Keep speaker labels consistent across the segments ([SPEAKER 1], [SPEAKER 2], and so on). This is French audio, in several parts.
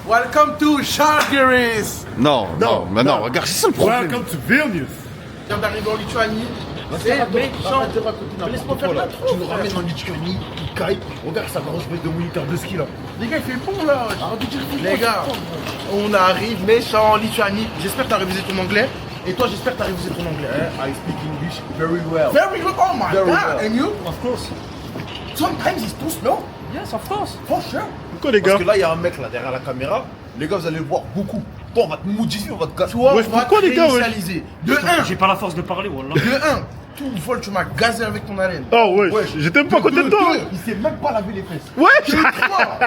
[SPEAKER 1] Welcome to Žalgiris.
[SPEAKER 2] Non, regarde, c'est ça le problème.
[SPEAKER 3] Welcome to Vilnius.
[SPEAKER 1] Je viens d'arriver en Lituanie. Laisse-moi faire la
[SPEAKER 3] Tu nous ramènes en Lituanie, il caille. Regarde, ça va rejoindre de moniteur de ski là.
[SPEAKER 1] Les gars, il fait bon là. Les gars, on arrive méchant en Lituanie. J'espère que t'as révisé ton anglais. Et toi, j'espère que t'as révisé ton anglais.
[SPEAKER 3] I speak English very well.
[SPEAKER 1] Very good. Oh my
[SPEAKER 3] Very
[SPEAKER 1] god.
[SPEAKER 3] well.
[SPEAKER 1] And you?
[SPEAKER 4] Of course.
[SPEAKER 1] Sometimes it's too slow.
[SPEAKER 4] Yes, of course.
[SPEAKER 1] For sure.
[SPEAKER 3] Pourquoi les gars?
[SPEAKER 5] Parce que là, il y a un mec là derrière la caméra. Les gars, vous allez le voir beaucoup. Toi, on va te modifier, on va te gâcher.
[SPEAKER 1] Toi,
[SPEAKER 3] Ouais,
[SPEAKER 1] on va
[SPEAKER 3] pourquoi,
[SPEAKER 1] te
[SPEAKER 3] les gars, ouais
[SPEAKER 1] réinitialiser. De 1.
[SPEAKER 4] J'ai pas la force de parler, wallah.
[SPEAKER 1] De 1. Tout vol, tu m'as gazé avec ton haleine.
[SPEAKER 3] Oh ouais, j'étais même pas côté de toi.
[SPEAKER 5] Il sait même pas laver les fesses.
[SPEAKER 3] Ouais.
[SPEAKER 1] De 3.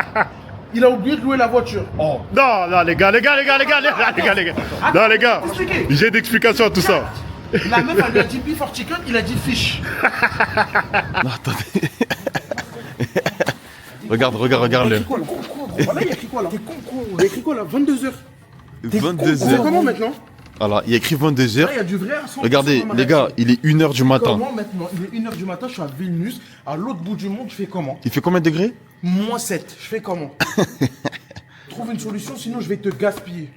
[SPEAKER 1] Il a oublié de louer la voiture.
[SPEAKER 5] Oh.
[SPEAKER 3] Non, les gars. Non, les gars,
[SPEAKER 1] Expliquez.
[SPEAKER 3] j'ai d'explications à tout ça.
[SPEAKER 1] La meuf, elle lui a dit beef or chicken, il a dit fish.
[SPEAKER 2] Non, attendez. Regarde-le.
[SPEAKER 1] Quoi, le con, voilà, il y a écrit quoi là? T'es con. Il y a écrit quoi là? 22h. On fait
[SPEAKER 2] 22h.
[SPEAKER 1] comment maintenant?
[SPEAKER 2] Alors, il y a écrit
[SPEAKER 1] Là, il y
[SPEAKER 2] 22h.
[SPEAKER 1] a du vrai à 100%.
[SPEAKER 2] Regardez,
[SPEAKER 1] dans ma
[SPEAKER 2] les gars,
[SPEAKER 1] réaction.
[SPEAKER 2] il est 1h du matin.
[SPEAKER 1] Comment maintenant? Il est 1h du matin, je suis à Vilnius. À l'autre bout du monde, je fais comment?
[SPEAKER 2] Il fait combien de degrés?
[SPEAKER 1] -7. Je fais comment? Trouve une solution, sinon je vais te gaspiller.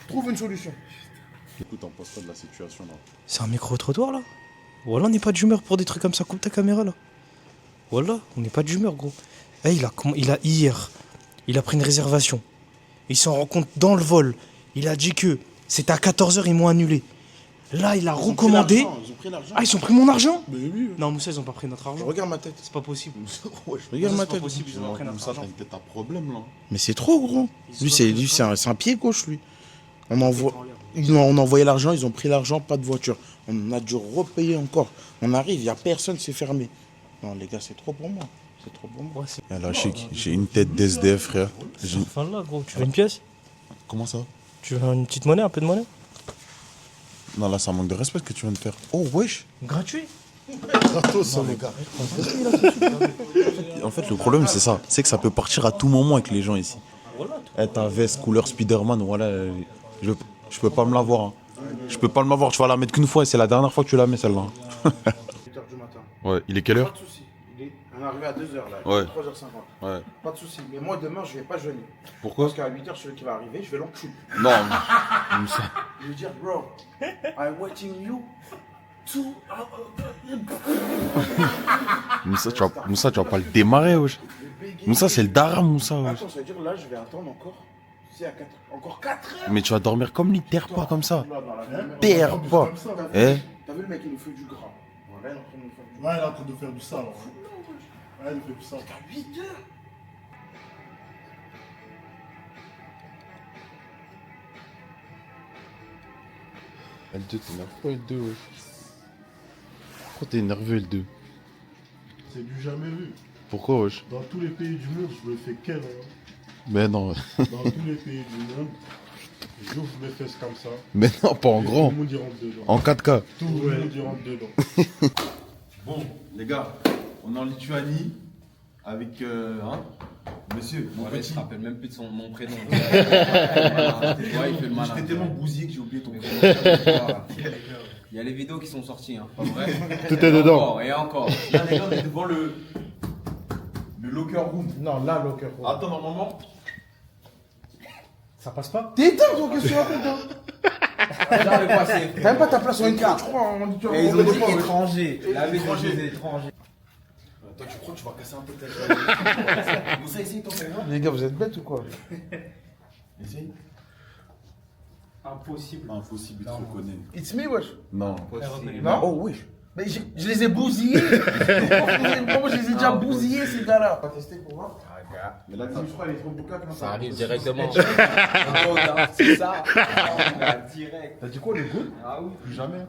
[SPEAKER 1] Trouve une solution.
[SPEAKER 2] Écoute, on pense pas de la situation là.
[SPEAKER 6] C'est un micro-trottoir là? Voilà, on n'est pas d'humeur pour des trucs comme ça. Coupe ta caméra là. Voilà, on n'est pas d'humeur gros. Eh, hier, il a pris une réservation. Il s'en rend compte dans le vol. Il a dit que c'était à 14h, ils m'ont annulé. Là, il a recommandé.
[SPEAKER 1] Ils ont pris l'argent.
[SPEAKER 6] Ah, ils ont pris mon argent?
[SPEAKER 1] Mais oui.
[SPEAKER 6] Non, Moussa, ils ont pas pris notre argent.
[SPEAKER 1] Regarde ma tête.
[SPEAKER 6] C'est pas possible.
[SPEAKER 1] Regarde ma
[SPEAKER 6] C'est pas
[SPEAKER 1] tête.
[SPEAKER 6] possible, ils ont pas pris notre argent.
[SPEAKER 2] peut-être un problème là.
[SPEAKER 1] Mais c'est trop gros. Lui, c'est un pied gauche, lui. On envoyé l'argent, ils ont pris l'argent, pas de voiture. On a dû repayer encore. On arrive, il n'y a personne, c'est fermé. Non, les gars, c'est trop pour moi. C'est trop pour moi.
[SPEAKER 6] Ouais, c'est
[SPEAKER 2] Alors, j'ai une tête d'SDF, frère.
[SPEAKER 6] fin là, gros. Tu veux une pièce?
[SPEAKER 2] Comment ça?
[SPEAKER 6] Tu veux une petite monnaie, un peu de monnaie?
[SPEAKER 2] Non, là, ça manque de respect ce que tu viens de faire. Oh, wesh.
[SPEAKER 6] Gratuit.
[SPEAKER 2] Gratos, les gars. En fait, le problème, c'est ça. C'est que ça peut partir à tout moment avec les gens ici.
[SPEAKER 6] Voilà.
[SPEAKER 2] Ta veste couleur Spider-Man, voilà. Je peux pas me l'avoir. Hein. Je peux pas me l'avoir. Tu vas la mettre qu'une fois et c'est la dernière fois que tu la mets, celle-là.
[SPEAKER 1] 8h du matin.
[SPEAKER 2] Ouais, il est quelle heure?
[SPEAKER 1] Pas de soucis. On est arrivé à 2h là.
[SPEAKER 2] Ouais.
[SPEAKER 1] 3h50.
[SPEAKER 2] Ouais.
[SPEAKER 1] Pas de soucis. Mais moi, demain, je vais pas jeûner.
[SPEAKER 2] Pourquoi?
[SPEAKER 1] Parce qu'à 8h, celui qui va arriver, je vais l'enculer.
[SPEAKER 2] Non, Moussa.
[SPEAKER 1] Je vais dire, bro, I'm waiting you to.
[SPEAKER 2] Moussa, tu vas pas le démarrer, wesh. Moussa, c'est le daram, Moussa, wesh.
[SPEAKER 1] Attends, ça veut dire là, je vais attendre encore. C'est à 4 heures. Encore 4 heures.
[SPEAKER 2] Mais tu vas dormir comme lui, terre pas comme ça.
[SPEAKER 1] Là, dans la caméra.
[SPEAKER 2] Terre pas. Eh?
[SPEAKER 1] T'as vu le mec, il nous fait du gras. Voilà, il est en train de nous faire du gras.
[SPEAKER 3] Ouais, il est en train de faire du sale. Ouais, il fait du sale.
[SPEAKER 1] À 8 heures.
[SPEAKER 2] L2, t'énerves pas, L2, wesh. Pourquoi t'es énervé, L2?
[SPEAKER 3] C'est du jamais vu.
[SPEAKER 2] Pourquoi, wesh?
[SPEAKER 3] Dans tous les pays du monde, je me fais quel
[SPEAKER 2] Mais non.
[SPEAKER 3] Dans tous les pays du monde, j'ouvre mes fesses comme ça.
[SPEAKER 2] Mais non, pas en
[SPEAKER 3] et
[SPEAKER 2] grand.
[SPEAKER 3] Tout le monde y rentre dedans.
[SPEAKER 2] En 4K.
[SPEAKER 3] Tout le monde y rentre dedans.
[SPEAKER 2] Bon, les gars, on est en Lituanie avec monsieur, mon
[SPEAKER 7] Ouais,
[SPEAKER 2] petit.
[SPEAKER 7] je me rappelle même plus de mon prénom. Ouais, il fait le malin.
[SPEAKER 2] J'étais tellement bousillé que j'ai oublié ton prénom.
[SPEAKER 7] Il y a les vidéos qui sont sorties, hein, pas vrai?
[SPEAKER 3] Tout est dedans.
[SPEAKER 7] Encore, et encore.
[SPEAKER 2] Là, les gars, on est devant le locker room.
[SPEAKER 1] Non, là, locker.
[SPEAKER 2] Attends, normalement.
[SPEAKER 6] Ça passe pas?
[SPEAKER 1] T'es éteint, toi, qu'est-ce que tu racontes, toi?
[SPEAKER 7] Là, le passé.
[SPEAKER 1] T'as même pas ta place en écart, je crois. On dit,
[SPEAKER 7] Et ils ont dit
[SPEAKER 1] pas, ouais.
[SPEAKER 7] étranger. La vie
[SPEAKER 2] Étranger.
[SPEAKER 7] des étrangers.
[SPEAKER 2] Toi, tu crois que tu vas casser un peu ta Moussa, essaye ton frère.
[SPEAKER 1] Les gars, vous êtes bêtes ou quoi?
[SPEAKER 2] Essaye.
[SPEAKER 6] Impossible.
[SPEAKER 2] Impossible, il te reconnaît.
[SPEAKER 1] It's me, wesh.
[SPEAKER 2] Non.
[SPEAKER 1] Non? Oh, oui. Mais je les ai bousillés. Moi, je les ai déjà bousillés, ces gars-là. On va tester pour voir.
[SPEAKER 2] Mais là,
[SPEAKER 1] Je crois, il est trop bouclé.
[SPEAKER 7] Ça arrive directement. C'est ça. Direct.
[SPEAKER 1] T'as dit quoi, le goût?
[SPEAKER 7] Ah oui.
[SPEAKER 1] Plus jamais.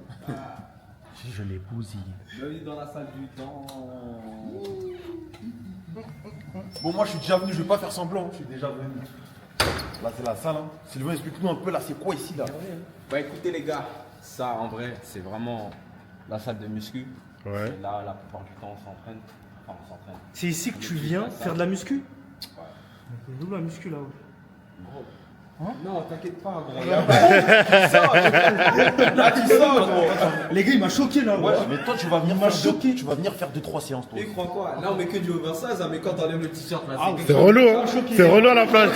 [SPEAKER 6] Je l'ai bousillé.
[SPEAKER 7] Bienvenue dans la salle du temps.
[SPEAKER 5] Bon, moi, je suis déjà venu, je vais pas faire semblant. Je suis déjà venu. Là, c'est la salle. Hein. Sylvain, explique-nous un peu, là, c'est quoi ici, là?
[SPEAKER 7] Bah écoutez les gars, ça en vrai, c'est vraiment la salle de muscu.
[SPEAKER 3] Ouais.
[SPEAKER 7] Et là, la plupart du temps, on s'entraîne. Enfin, on s'entraîne.
[SPEAKER 6] C'est ici que tu viens faire de la muscu? C'est où la muscu là-haut?
[SPEAKER 7] Non, t'inquiète pas, gros. Là, tu sors, gros.
[SPEAKER 5] Les gars, il m'a choqué là.
[SPEAKER 7] Ouais,
[SPEAKER 5] mais toi, tu vas venir faire choqué. Tu vas venir faire 2-3 séances, toi.
[SPEAKER 7] Tu crois quoi? Là, on met que du oversize, mais quand t'enlèves le t-shirt, là,
[SPEAKER 3] C'est relou, hein. C'est relou à la plage.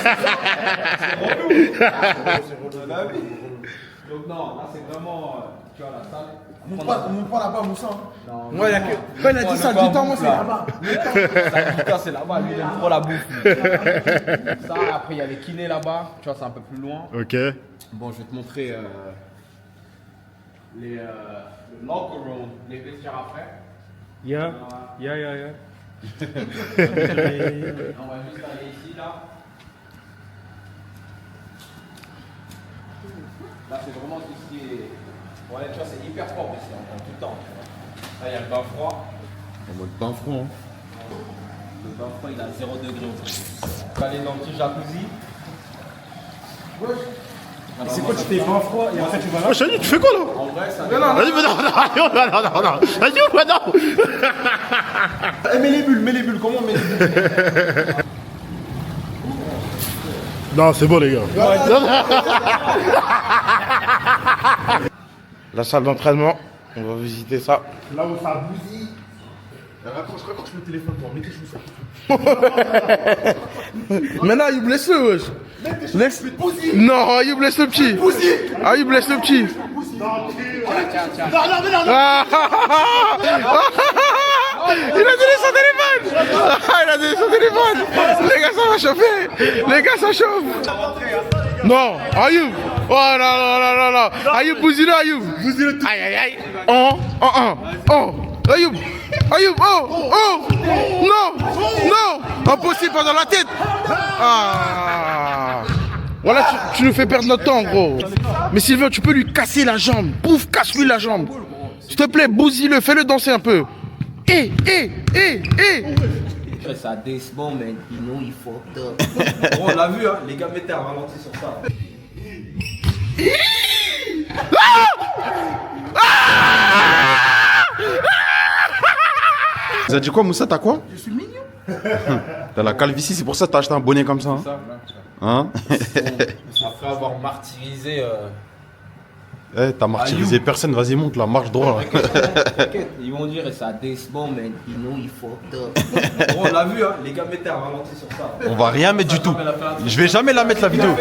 [SPEAKER 7] Donc, non, là, c'est vraiment. Tu vois, la salle.
[SPEAKER 5] On monte pas là-bas, Moussa.
[SPEAKER 7] Non,
[SPEAKER 1] Ouais, quand il a dit ça, du temps, moi c'est là-bas.
[SPEAKER 7] ça, c'est là-bas, lui, il aime trop la bouffe. Ça, après, il y a les kinés là-bas. Tu vois, c'est un peu plus loin.
[SPEAKER 3] Ok.
[SPEAKER 7] Bon, je vais te montrer le locker room, les vestiaires après.
[SPEAKER 4] Yeah.
[SPEAKER 7] On va juste aller ici, là. Là, c'est vraiment tout ce qui est. Ouais, tu vois, c'est hyper propre ici, en tout le temps. Tu vois. Là, il y a le bain froid.
[SPEAKER 5] En mode bain froid.
[SPEAKER 7] Le bain froid, il a 0 degré. On va aller dans le petit jacuzzi.
[SPEAKER 5] C'est quoi, tu fais bain froid et après tu vas là?
[SPEAKER 3] Oh, Chani, tu fais quoi là?
[SPEAKER 7] En vrai, ça.
[SPEAKER 3] Vas-y, mais non. Vas-y, mais non.
[SPEAKER 5] Eh, mets les bulles, comment on met les bulles?
[SPEAKER 3] Non, c'est bon, les gars.
[SPEAKER 1] La salle d'entraînement, on va visiter ça.
[SPEAKER 3] Là où ça bousille.
[SPEAKER 5] Raccroche le téléphone, toi. Mets tes chaussures.
[SPEAKER 1] Maintenant, il blesse le wesh. Laisse. Non, il blesse le petit. Ah, il blesse le petit. Ah, il a donné son téléphone. Ah, il a donné son téléphone. Les gars, ça va chauffer. Les gars, ça chauffe. Non, Ayoub. Oh là là là là là. Ayoub, bousille-le, Ayoub. Aïe, aïe, aïe. Oh. Ayoub. Ayoub, oh. Non. Impossible, pas dans la tête. Ah. Voilà, tu nous fais perdre notre temps, gros. Mais Sylvain, tu peux lui casser la jambe. Pouf, casse-lui la jambe. S'il te plaît, bousille-le, fais-le danser un peu.
[SPEAKER 7] Ça this moment, you know you fucked up. Bon, on l'a vu, hein. Les gars, mettez un ralenti sur ça.
[SPEAKER 2] Vous avez dit quoi, Moussa? T'as quoi? Je suis mignon. T'as la calvitie, c'est pour ça que t'as acheté un bonnet comme ça. Hein?
[SPEAKER 7] Après avoir martyrisé.
[SPEAKER 2] T'as martyrisé personne, vas-y, monte là, marche droit. Là.
[SPEAKER 7] T'inquiète, ils vont dire ça this moment, you know you fucked up. Bon, on l'a vu, hein. Les gars, mettez un ralenti sur ça.
[SPEAKER 2] On va rien mettre du tout. Je vais jamais la mettre la vidéo.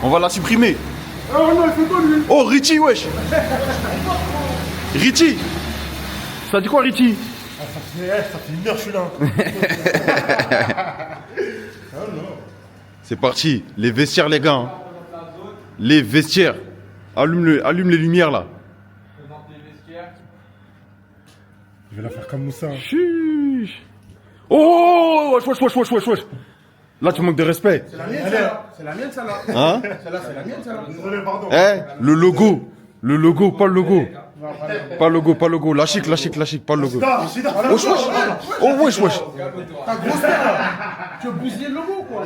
[SPEAKER 2] On va la supprimer. Oh, Richie, wesh. Richie. Ça dit quoi, Richie?
[SPEAKER 3] Ça fait 1 heure, je suis là.
[SPEAKER 2] C'est parti. Les vestiaires, les gars. Hein. Les vestiaires. Allume les lumières là.
[SPEAKER 3] Je vais la faire comme Moussa.
[SPEAKER 2] Chuch. Oh, wesh. Là, tu manques de respect.
[SPEAKER 1] C'est la mienne, celle-là. C'est la mienne, celle-là.
[SPEAKER 2] Hein?
[SPEAKER 1] Celle-là, c'est la mienne, celle-là.
[SPEAKER 3] Désolé, pardon.
[SPEAKER 2] Le logo. Le logo, pas le logo. Pas le logo. La chic, pas le logo. Oh, wesh.
[SPEAKER 1] Ta grosse mère, là. Tu veux bousiller le logo, quoi.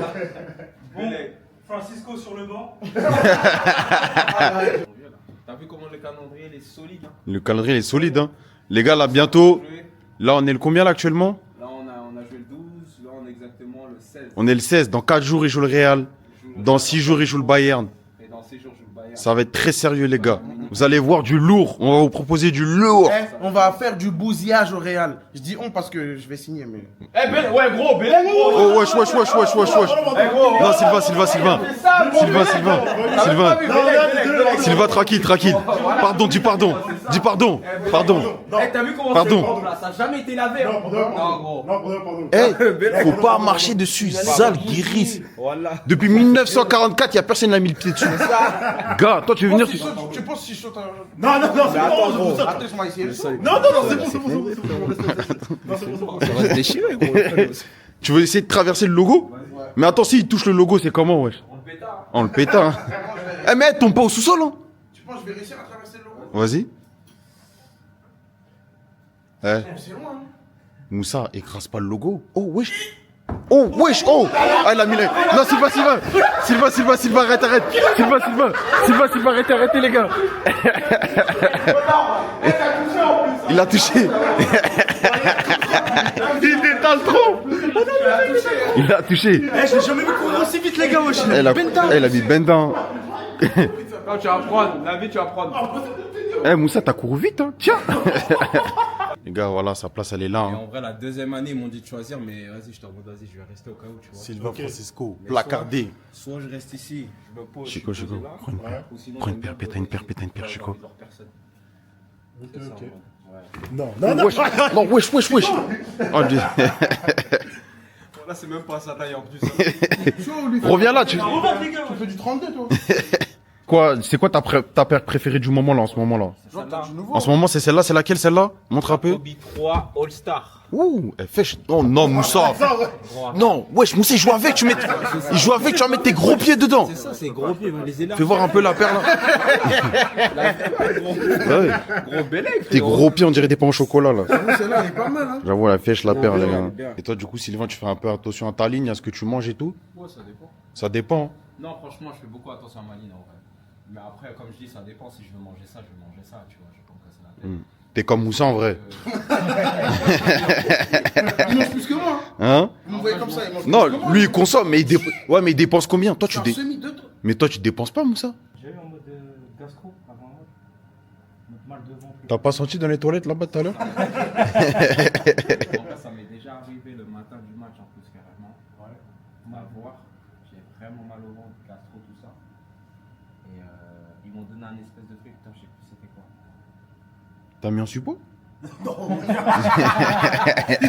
[SPEAKER 4] Bon, Francisco sur le banc.
[SPEAKER 7] T'as vu comment le calendrier est solide, hein?
[SPEAKER 2] Le calendrier est solide. Hein. Les gars, là, bientôt. Là, on est le combien là actuellement?
[SPEAKER 7] Là, on a joué le 12. Là, on est exactement le 16.
[SPEAKER 2] On est le 16. Dans 4 jours, il joue le Real. Dans 6 jours, il joue le Bayern.
[SPEAKER 7] Et dans 6 jours, je joue le Bayern.
[SPEAKER 2] Ça va être très sérieux, les gars. Vous allez voir du lourd. On va vous proposer du lourd.
[SPEAKER 1] On va faire du bousillage au Real. Je dis on parce que je vais signer, mais.
[SPEAKER 7] Ouais, gros, Bélé, gros.
[SPEAKER 2] Oh, wesh. Non, Sylvain, tranquille. Pardon, dis pardon.
[SPEAKER 7] T'as vu comment
[SPEAKER 2] Pardon.
[SPEAKER 7] c'est propre, là? Ça a jamais été lavé. Hein. Non, gros.
[SPEAKER 3] Pardon.
[SPEAKER 2] Faut pas marcher dessus. Sale guérisse.
[SPEAKER 7] Voilà.
[SPEAKER 2] Depuis 1944, il y a personne qui a mis le pied dessus. Gars, toi, tu veux venir.
[SPEAKER 1] Tu penses si je saute un.
[SPEAKER 3] Non, c'est bon.
[SPEAKER 1] Attends, je m'en essayer le saut.
[SPEAKER 3] Non, c'est bon.
[SPEAKER 7] Ça va se déchirer, gros.
[SPEAKER 2] Tu veux essayer de traverser le logo? Mais attends, s'il touche le logo, c'est comment, wesh? On le pétard. Hein. Mais tombe pas au sous-sol, hein.
[SPEAKER 1] Tu penses que je vais réussir à traverser le logo?
[SPEAKER 2] Vas-y.
[SPEAKER 1] C'est loin, hein.
[SPEAKER 2] Moussa, écrase pas le logo. Oh, wesh. Oh, ah, il a mis la... Non, Sylvain, arrête. Sylvain, arrêtez, les gars. Il a touché. Il détale trop. Il a touché.
[SPEAKER 4] Eh, je l'ai jamais vu courir aussi vite, les gars, wesh.
[SPEAKER 2] Elle a mis Benda.
[SPEAKER 7] Quand tu vas prendre, la vie, tu vas prendre.
[SPEAKER 2] Eh, Moussa, t'as couru vite, hein. Tiens. Les gars, voilà, sa place, elle est là.
[SPEAKER 7] Et
[SPEAKER 2] Hein.
[SPEAKER 7] en vrai, la deuxième année, ils m'ont dit de choisir, mais vas-y, je t'en mode, vas-y, je vais rester au cas où, tu vois.
[SPEAKER 2] Sylvain Francisco,
[SPEAKER 7] Mais
[SPEAKER 2] placardé.
[SPEAKER 7] Soit je reste ici, je me pose.
[SPEAKER 2] Chico,
[SPEAKER 7] je me
[SPEAKER 2] Chico,
[SPEAKER 7] pose là,
[SPEAKER 2] prends une paire.
[SPEAKER 7] ou sinon,
[SPEAKER 2] Prends une
[SPEAKER 7] j'aime
[SPEAKER 2] paire,
[SPEAKER 7] bien
[SPEAKER 2] péta une
[SPEAKER 7] poser
[SPEAKER 2] paire,
[SPEAKER 7] ici.
[SPEAKER 2] péta une paire,
[SPEAKER 7] Ouais,
[SPEAKER 2] Chico.
[SPEAKER 7] j'ai genre personne.
[SPEAKER 3] Ok,
[SPEAKER 7] C'est ça,
[SPEAKER 3] ok.
[SPEAKER 7] en mode, ouais.
[SPEAKER 3] Non, non, non.
[SPEAKER 2] Wesh, non, wesh, wesh, wesh. Oh, Dieu.
[SPEAKER 7] Là, c'est même pas sa taille en plus. Hein.
[SPEAKER 2] Reviens là, tu.
[SPEAKER 1] Tu fais du 32, toi.
[SPEAKER 2] Quoi, c'est quoi ta paire préférée du moment là, en ce moment là?
[SPEAKER 7] Celle-là,
[SPEAKER 2] En ce moment, c'est celle-là, c'est laquelle celle-là? Montre un peu.
[SPEAKER 7] Kobe 3 All-Star.
[SPEAKER 2] Ouh, elle fait. Oh non, Moussa. Non, wesh, Moussa, il joue avec, tu vas mettre tes gros pieds dedans.
[SPEAKER 7] C'est ça, c'est gros pied, va les élargir.
[SPEAKER 2] Fais voir un peu la paire là. Ouais.
[SPEAKER 7] Gros bélec.
[SPEAKER 2] Tes gros pieds, on dirait des pains au chocolat là.
[SPEAKER 1] Celle-là, elle est pas mal, hein.
[SPEAKER 2] J'avoue, elle fêche la paire, les gars.
[SPEAKER 7] bien.
[SPEAKER 2] Et toi, du coup, Sylvain, tu fais un peu attention à ta ligne, à ce que tu manges et tout?
[SPEAKER 7] Ouais, ça dépend.
[SPEAKER 2] Ça dépend.
[SPEAKER 7] Non, franchement, je fais beaucoup attention à ma ligne en vrai. Mais après, comme je dis, ça dépend. Si je veux manger ça, je vais manger ça, tu vois. Je vais pas me casser la tête.
[SPEAKER 2] T'es comme Moussa en vrai.
[SPEAKER 1] Il mange plus que moi.
[SPEAKER 2] Hein?
[SPEAKER 1] Vous me voyez comme ça, il mange
[SPEAKER 2] Non,
[SPEAKER 1] plus que moi.
[SPEAKER 2] lui il consomme, mais ouais, mais il dépense combien? Toi, tu
[SPEAKER 1] Genre semi-2, toi.
[SPEAKER 2] Mais toi, tu dépenses pas, Moussa?
[SPEAKER 6] J'ai eu en mode gastro avant. Mal de ventre.
[SPEAKER 2] T'as pas senti dans les toilettes là-bas tout à l'heure?
[SPEAKER 7] En vrai, ça m'est déjà arrivé le matin du match en plus, carrément. Ouais. M'avoir. J'ai vraiment mal au ventre, gastro, tout ça. Et ils m'ont donné un espèce de truc. Putain, je sais plus c'était quoi.
[SPEAKER 2] T'as mis un suppôt?
[SPEAKER 3] Il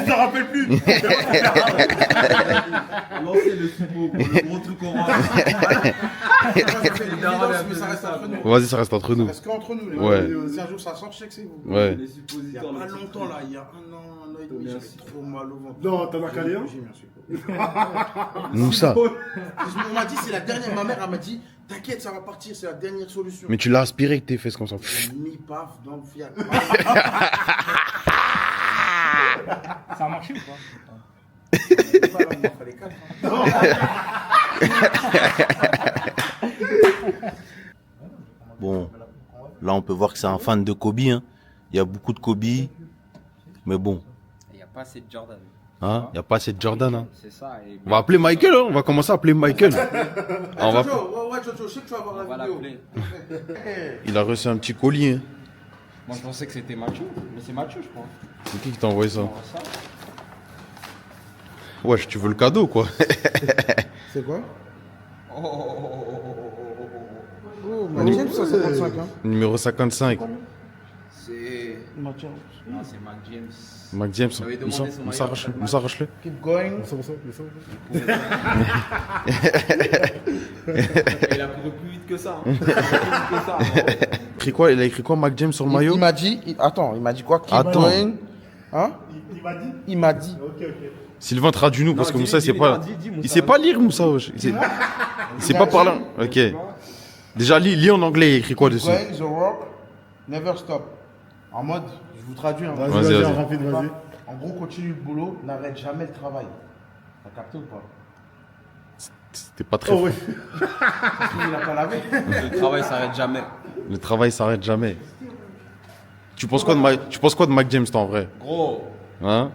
[SPEAKER 3] s'en rappelle plus.
[SPEAKER 7] Lancez le suppôt, le gros truc orange.
[SPEAKER 1] Mais ça reste entre nous.
[SPEAKER 2] Vas-y, ça reste entre nous.
[SPEAKER 1] Parce qu'entre nous, les
[SPEAKER 2] Ouais.
[SPEAKER 1] gars, si un jour ça sort, je sais que c'est vous.
[SPEAKER 2] Ouais.
[SPEAKER 7] Les
[SPEAKER 1] Il y a
[SPEAKER 7] suppositoires.
[SPEAKER 1] pas longtemps là, il y a un an et demi, j'avais trop mal au ventre.
[SPEAKER 3] Non, t'en as calé un?
[SPEAKER 1] J'ai mis un suppôt.
[SPEAKER 2] Moussa.
[SPEAKER 1] On m'a dit, c'est la dernière. Ma mère, elle m'a dit, t'inquiète, ça va partir, c'est la dernière solution.
[SPEAKER 2] Mais tu l'as aspiré avec tes fesses comme ça.
[SPEAKER 1] J'ai mis paf dans le fiac.
[SPEAKER 6] Ça a marché ou pas?
[SPEAKER 8] Bon, là on peut voir que c'est un fan de Kobe. Hein. Il y a beaucoup de Kobe. Mais bon,
[SPEAKER 7] Il n'y a pas assez de Jordan.
[SPEAKER 2] Hein? Y a pas assez de Jordan. Hein.
[SPEAKER 7] C'est ça. Et
[SPEAKER 2] On va appeler Michael, hein. On va commencer à appeler Michael. Ah, on va...
[SPEAKER 1] Jojo, ouais, Jojo, je sais que tu vas voir
[SPEAKER 7] on va
[SPEAKER 1] la vidéo.
[SPEAKER 7] l'appeler.
[SPEAKER 2] Il a reçu un petit colis. Hein.
[SPEAKER 7] Moi, je pensais que c'était Mathieu. Mais c'est Mathieu, je crois.
[SPEAKER 2] C'est qui t'a envoyé ça?
[SPEAKER 7] On voit ça.
[SPEAKER 2] Wesh, tu veux le cadeau quoi?
[SPEAKER 1] C'est quoi?
[SPEAKER 7] Oh, oh, oh, oh, oh, oh, oh, oh.
[SPEAKER 1] Oh, Maxime, 155, hein.
[SPEAKER 2] Numéro 55.
[SPEAKER 7] C'est. Non, c'est Mac James.
[SPEAKER 2] Mac James.
[SPEAKER 7] J'avais demandé son maillot.
[SPEAKER 2] Moussa, arrache-le.
[SPEAKER 1] Keep going.
[SPEAKER 7] Il a couru plus vite que ça. Hein. Il a couru plus vite que ça.
[SPEAKER 2] Il a écrit quoi, Mac James sur le maillot?
[SPEAKER 1] Il m'a dit, attends, il m'a dit quoi? Keep
[SPEAKER 2] Attends.
[SPEAKER 1] going. Hein?
[SPEAKER 3] Il m'a dit.
[SPEAKER 1] Il m'a dit.
[SPEAKER 3] Ok, ok.
[SPEAKER 2] Sylvain, traduis-nous parce que Moussa, il sait pas. Il sait pas lire, Moussa. Wesh. Il sait pas parler. Ok. Déjà, lis en anglais, il écrit quoi dessus?
[SPEAKER 1] Going the rock, never stop. En mode, je vous traduis. Hein.
[SPEAKER 3] Vas-y,
[SPEAKER 2] Vas-y,
[SPEAKER 3] vas-y,
[SPEAKER 2] vas-y.
[SPEAKER 3] rapide, vas-y.
[SPEAKER 1] En gros, continue le boulot, n'arrête jamais le travail. T'as capté ou pas?
[SPEAKER 2] C'était pas très
[SPEAKER 3] Oh
[SPEAKER 2] fort.
[SPEAKER 3] oui.
[SPEAKER 1] Il a pas lavé.
[SPEAKER 7] Le travail s'arrête jamais.
[SPEAKER 2] Le travail s'arrête jamais. Tu penses quoi de Mac James, toi, en vrai?
[SPEAKER 7] Gros,
[SPEAKER 2] Hein?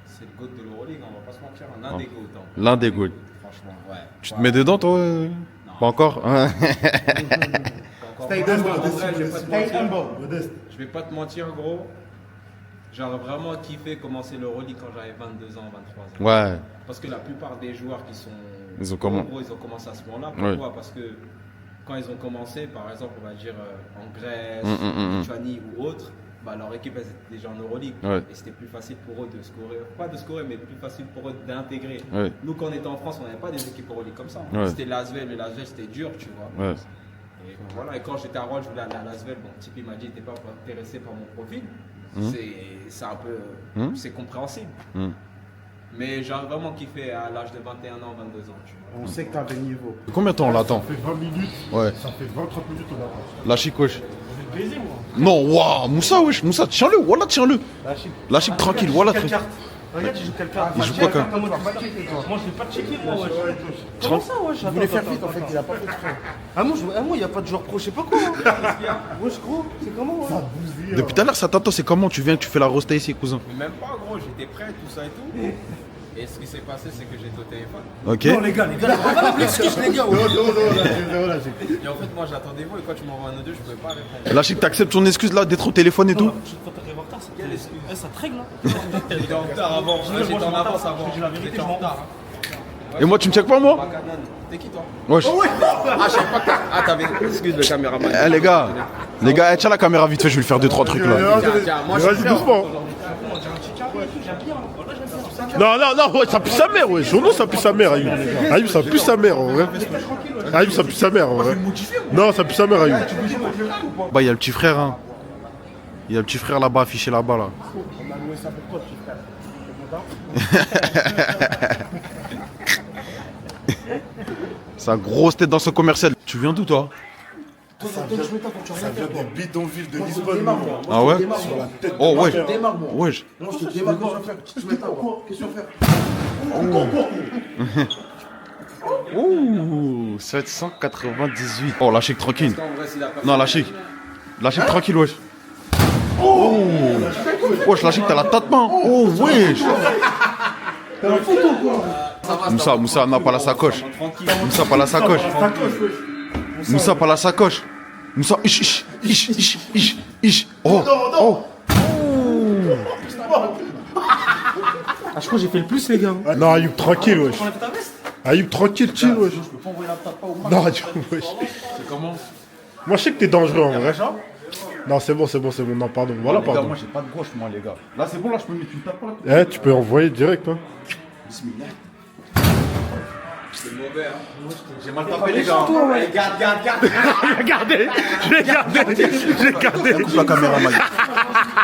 [SPEAKER 7] c'est le GOAT de l'Euroleague, on va pas se mentir. L'un des GOAT. Hein.
[SPEAKER 2] L'un des goûts.
[SPEAKER 7] Franchement, ouais.
[SPEAKER 2] Tu te mets dedans, toi? Pas encore? Hein?
[SPEAKER 1] Stay
[SPEAKER 7] En
[SPEAKER 1] humble.
[SPEAKER 7] vrai, je vais pas te
[SPEAKER 1] Stay
[SPEAKER 7] mentir.
[SPEAKER 1] humble.
[SPEAKER 3] Modeste.
[SPEAKER 7] Je vais pas te mentir, gros. J'aurais vraiment kiffé commencer l'Euroleague quand j'avais 22 ans, 23 ans.
[SPEAKER 2] Ouais.
[SPEAKER 7] Parce que la plupart des joueurs qui sont.
[SPEAKER 2] Ils ont comment
[SPEAKER 7] gros, ils ont commencé à ce moment-là.
[SPEAKER 2] Ouais.
[SPEAKER 7] Pourquoi? Parce que quand ils ont commencé, par exemple, on va dire en Grèce,
[SPEAKER 2] Mm.
[SPEAKER 7] en Lituanie ou autre, bah, leur équipe, elles étaient déjà en Euroleague.
[SPEAKER 2] Ouais.
[SPEAKER 7] Et c'était plus facile pour eux de scorer. Pas de scorer, mais plus facile pour eux d'intégrer.
[SPEAKER 2] Ouais.
[SPEAKER 7] Nous, quand on était en France, on n'avait pas des équipes Euroleague comme ça.
[SPEAKER 2] Ouais.
[SPEAKER 7] C'était l'Asvel, mais l'Asvel, c'était dur, tu vois.
[SPEAKER 2] Ouais.
[SPEAKER 7] Et voilà, et quand j'étais à Rouen, je voulais aller à l'Asvel. Bon, Tipeee m'a dit qu'il n'était pas intéressé par mon profil. C'est un peu. C'est compréhensible.
[SPEAKER 2] Mm.
[SPEAKER 7] Mais j'ai vraiment kiffé à l'âge de 21 ans, 22 ans, tu vois.
[SPEAKER 1] On sait que t'as des niveaux.
[SPEAKER 2] Combien de temps on l'attend?
[SPEAKER 3] Ça fait 20 minutes.
[SPEAKER 2] Ouais.
[SPEAKER 3] Ça fait 20-30 minutes on attend.
[SPEAKER 2] La chicoche. Non, waouh, Moussa, wesh, Moussa, tiens-le, voilà, tiens-le. La chic tranquille, voilà, tranquille.
[SPEAKER 6] Regarde, il joue quelle carte?
[SPEAKER 2] Il joue quoi, quand
[SPEAKER 6] Moi, je l'ai pas checké, moi, wesh. Comment ça, wesh?
[SPEAKER 1] Il voulait faire vite en fait, il a pas fait exprès.
[SPEAKER 6] Ah, moi, il n'y a pas de joueur pro, je sais pas quoi. Hein. Wesh, gros, c'est comment, ouais?
[SPEAKER 2] Depuis tout à l'heure, ça t'attend, c'est comment? Tu viens, tu fais la rosta ici, cousin.
[SPEAKER 7] Mais même pas, gros, j'étais prêt, tout ça et tout. Et ce qui s'est passé, c'est que j'étais au téléphone.
[SPEAKER 2] Ok.
[SPEAKER 4] Non, les gars, l'excuse, les gars.
[SPEAKER 7] Et en fait, moi, j'attendais vous et quand tu m'envoies un audio, je pouvais pas répondre.
[SPEAKER 2] Lachik, t'acceptes ton excuse là d'être au téléphone et tout?
[SPEAKER 7] Quelle excuse?
[SPEAKER 4] Ça te règle, là.
[SPEAKER 7] J'étais en retard avant. J'étais en avance avant. J'étais en retard.
[SPEAKER 2] Et moi, tu me checkes pas moi?
[SPEAKER 7] Bakanan. T'es qui, toi?
[SPEAKER 2] Wesh.
[SPEAKER 7] Ah, je savais pas que ah, t'avais. Excuse le caméraman.
[SPEAKER 2] Eh les gars, tiens la caméra vite fait, je vais lui faire 2-3 trucs là.
[SPEAKER 7] Tiens, moi, je
[SPEAKER 3] Vas-y,
[SPEAKER 7] suis
[SPEAKER 3] doucement. Non, non, non, ouais, ça pue sa mère, ouais. Jono, ça pue sa mère, Ayoub. Ayoub, ça pue sa mère, en vrai. Ayoub, ça pue sa mère, en vrai. Non, ça pue sa mère, Ayoub.
[SPEAKER 2] Bah, il y a le petit frère, hein. Il y a le petit frère là-bas, affiché là-bas, là. Sa grosse tête dans ce commercial. Tu viens d'où, toi?
[SPEAKER 3] Ça vient des bidonvilles de Lisbonne.
[SPEAKER 2] Ah ouais? Oh, wesh. Wesh. Ouh, 798. Oh, Lachik, tranquille. Non, Lachik. Lachik, tranquille, wesh. Oh, wesh, Lachik, t'as la tête main. Oh, wesh. Moussa, non, pas la sacoche. Moussa, pas la sacoche. Moussa, pas la sacoche. Moussa, ish. Oh, oh.
[SPEAKER 4] Ah, je crois que j'ai fait le plus, les gars.
[SPEAKER 3] Non, Ayoub, tranquille, wesh. Ayoub, tranquille, chill, wesh. Non, Ayoub, wesh. Moi, je sais que t'es dangereux, en vrai. Non, c'est bon. Non, pardon. Voilà,
[SPEAKER 5] Les gars,
[SPEAKER 3] pardon.
[SPEAKER 5] moi j'ai pas de gauche, moi, les gars. Là, c'est bon, là, je peux mettre une tape là.
[SPEAKER 3] Eh, tu peux envoyer direct, hein.
[SPEAKER 7] C'est mauvais, hein.
[SPEAKER 5] J'ai mal tapé, les gars.
[SPEAKER 7] Allez, garde.
[SPEAKER 3] J'ai gardé.
[SPEAKER 2] Coupe la caméra, Mike.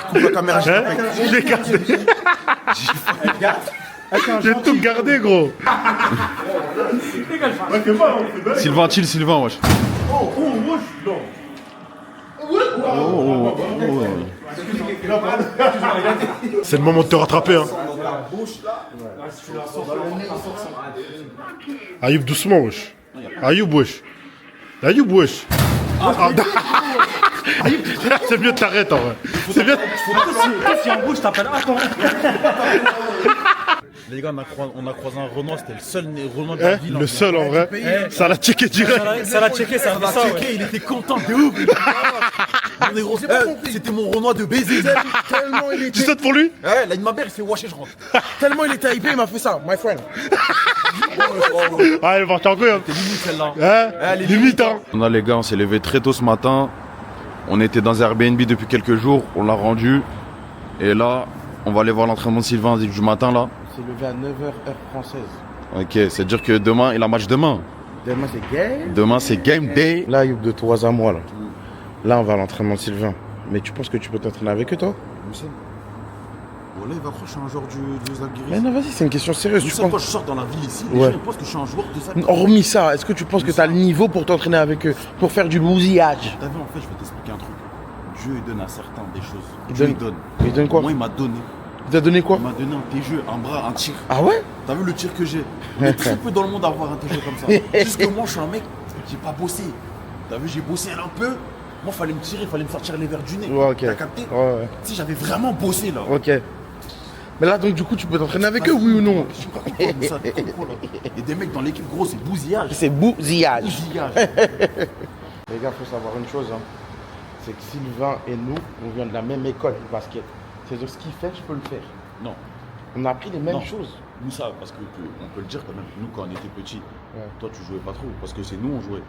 [SPEAKER 2] Coupe la caméra, je
[SPEAKER 3] Hein, je l'ai gardé. J'ai tout gardé, gros.
[SPEAKER 2] Sylvain, chill, Sylvain, wesh.
[SPEAKER 3] C'est le moment de te rattraper, hein. Ayoub, doucement, wesh. Ayoub, wesh. Ayoub, c'est mieux de t'arrêter, en vrai. C'est bien.
[SPEAKER 4] Si en bouche, je t'appelle. Attends.
[SPEAKER 5] Les gars, on a croisé un Renoir, c'était le seul Renoir de la
[SPEAKER 3] Hein,
[SPEAKER 5] ville.
[SPEAKER 3] le seul, en vrai. Ça l'a checké direct.
[SPEAKER 4] Ça l'a checké, ça a fait ça, ouais.
[SPEAKER 5] Il était content de ouf. Mon négro, c'était mon Renoir de baiser. Tellement il était.
[SPEAKER 3] Tu sautes pour lui?
[SPEAKER 5] Ouais, là, ma mère, il s'est washé, je rentre.
[SPEAKER 1] Tellement il était hypé, il m'a fait ça, my friend.
[SPEAKER 3] Ah, elle va en couille, hein.
[SPEAKER 5] T'es limite celle-là.
[SPEAKER 3] Hein, limite, hein.
[SPEAKER 2] On a les gars, on s'est levé très tôt ce matin. On était dans un Airbnb depuis quelques jours, on l'a rendu. Et là, on va aller voir l'entraînement de Sylvain du matin là.
[SPEAKER 1] C'est levé à 9h heure française.
[SPEAKER 2] Ok, c'est-à-dire que demain, il a match demain.
[SPEAKER 1] Demain c'est game.
[SPEAKER 2] Demain, c'est game day.
[SPEAKER 1] Là, Ayoub, de 3 à moi là. Là, on va à l'entraînement de Sylvain. Mais tu penses que tu peux t'entraîner avec eux, toi?
[SPEAKER 5] Voilà, il va croire que je suis un joueur du Zalgiris.
[SPEAKER 1] Mais non, vas-y, c'est une question sérieuse. Tu
[SPEAKER 5] Quand
[SPEAKER 1] penses...
[SPEAKER 5] je sors dans la ville ici,
[SPEAKER 1] Ouais.
[SPEAKER 5] les gens ils pensent que je suis un joueur de ça.
[SPEAKER 1] Hormis ça, est-ce que tu penses que tu as le niveau pour t'entraîner avec eux? Pour faire du bousillage?
[SPEAKER 5] T'as vu, en fait, je vais t'expliquer un truc. Dieu, il donne à certains des choses.
[SPEAKER 1] Il
[SPEAKER 5] Dieu,
[SPEAKER 1] donne-
[SPEAKER 5] il donne.
[SPEAKER 1] Il donne quoi?
[SPEAKER 5] Moi, il m'a donné.
[SPEAKER 1] Il t'a donné quoi?
[SPEAKER 5] Il m'a donné un TGE, un bras, un tir.
[SPEAKER 1] Ah ouais?
[SPEAKER 5] T'as vu le tir que j'ai? Il y a très peu dans le monde à avoir un TGE comme ça. Juste que moi, je suis un mec, j'ai pas bossé. T'as vu, j'ai bossé un peu. Moi, fallait me tirer, fallait me sortir les verres du nez.
[SPEAKER 1] Ouais, ok.
[SPEAKER 5] T'as capté?
[SPEAKER 1] Ouais.
[SPEAKER 5] Si j'avais vraiment bossé là.
[SPEAKER 1] Ok. Mais là, donc, du coup, tu peux t'entraîner avec eux, oui ou non?
[SPEAKER 5] Il y a des mecs dans l'équipe, gros, c'est bousillage.
[SPEAKER 1] C'est bousillage.
[SPEAKER 5] Bousillage.
[SPEAKER 1] Les gars, faut savoir une chose, hein. C'est que Sylvain et nous, on vient de la même école de basket. C'est-à-dire, ce qu'il fait, je peux le faire.
[SPEAKER 5] Non.
[SPEAKER 1] On a appris les mêmes
[SPEAKER 5] Non.
[SPEAKER 1] choses.
[SPEAKER 5] Moussa, parce qu'on peut le dire quand même, nous quand on était petits,
[SPEAKER 1] Ouais.
[SPEAKER 5] toi tu jouais pas trop, parce que c'est nous on jouait.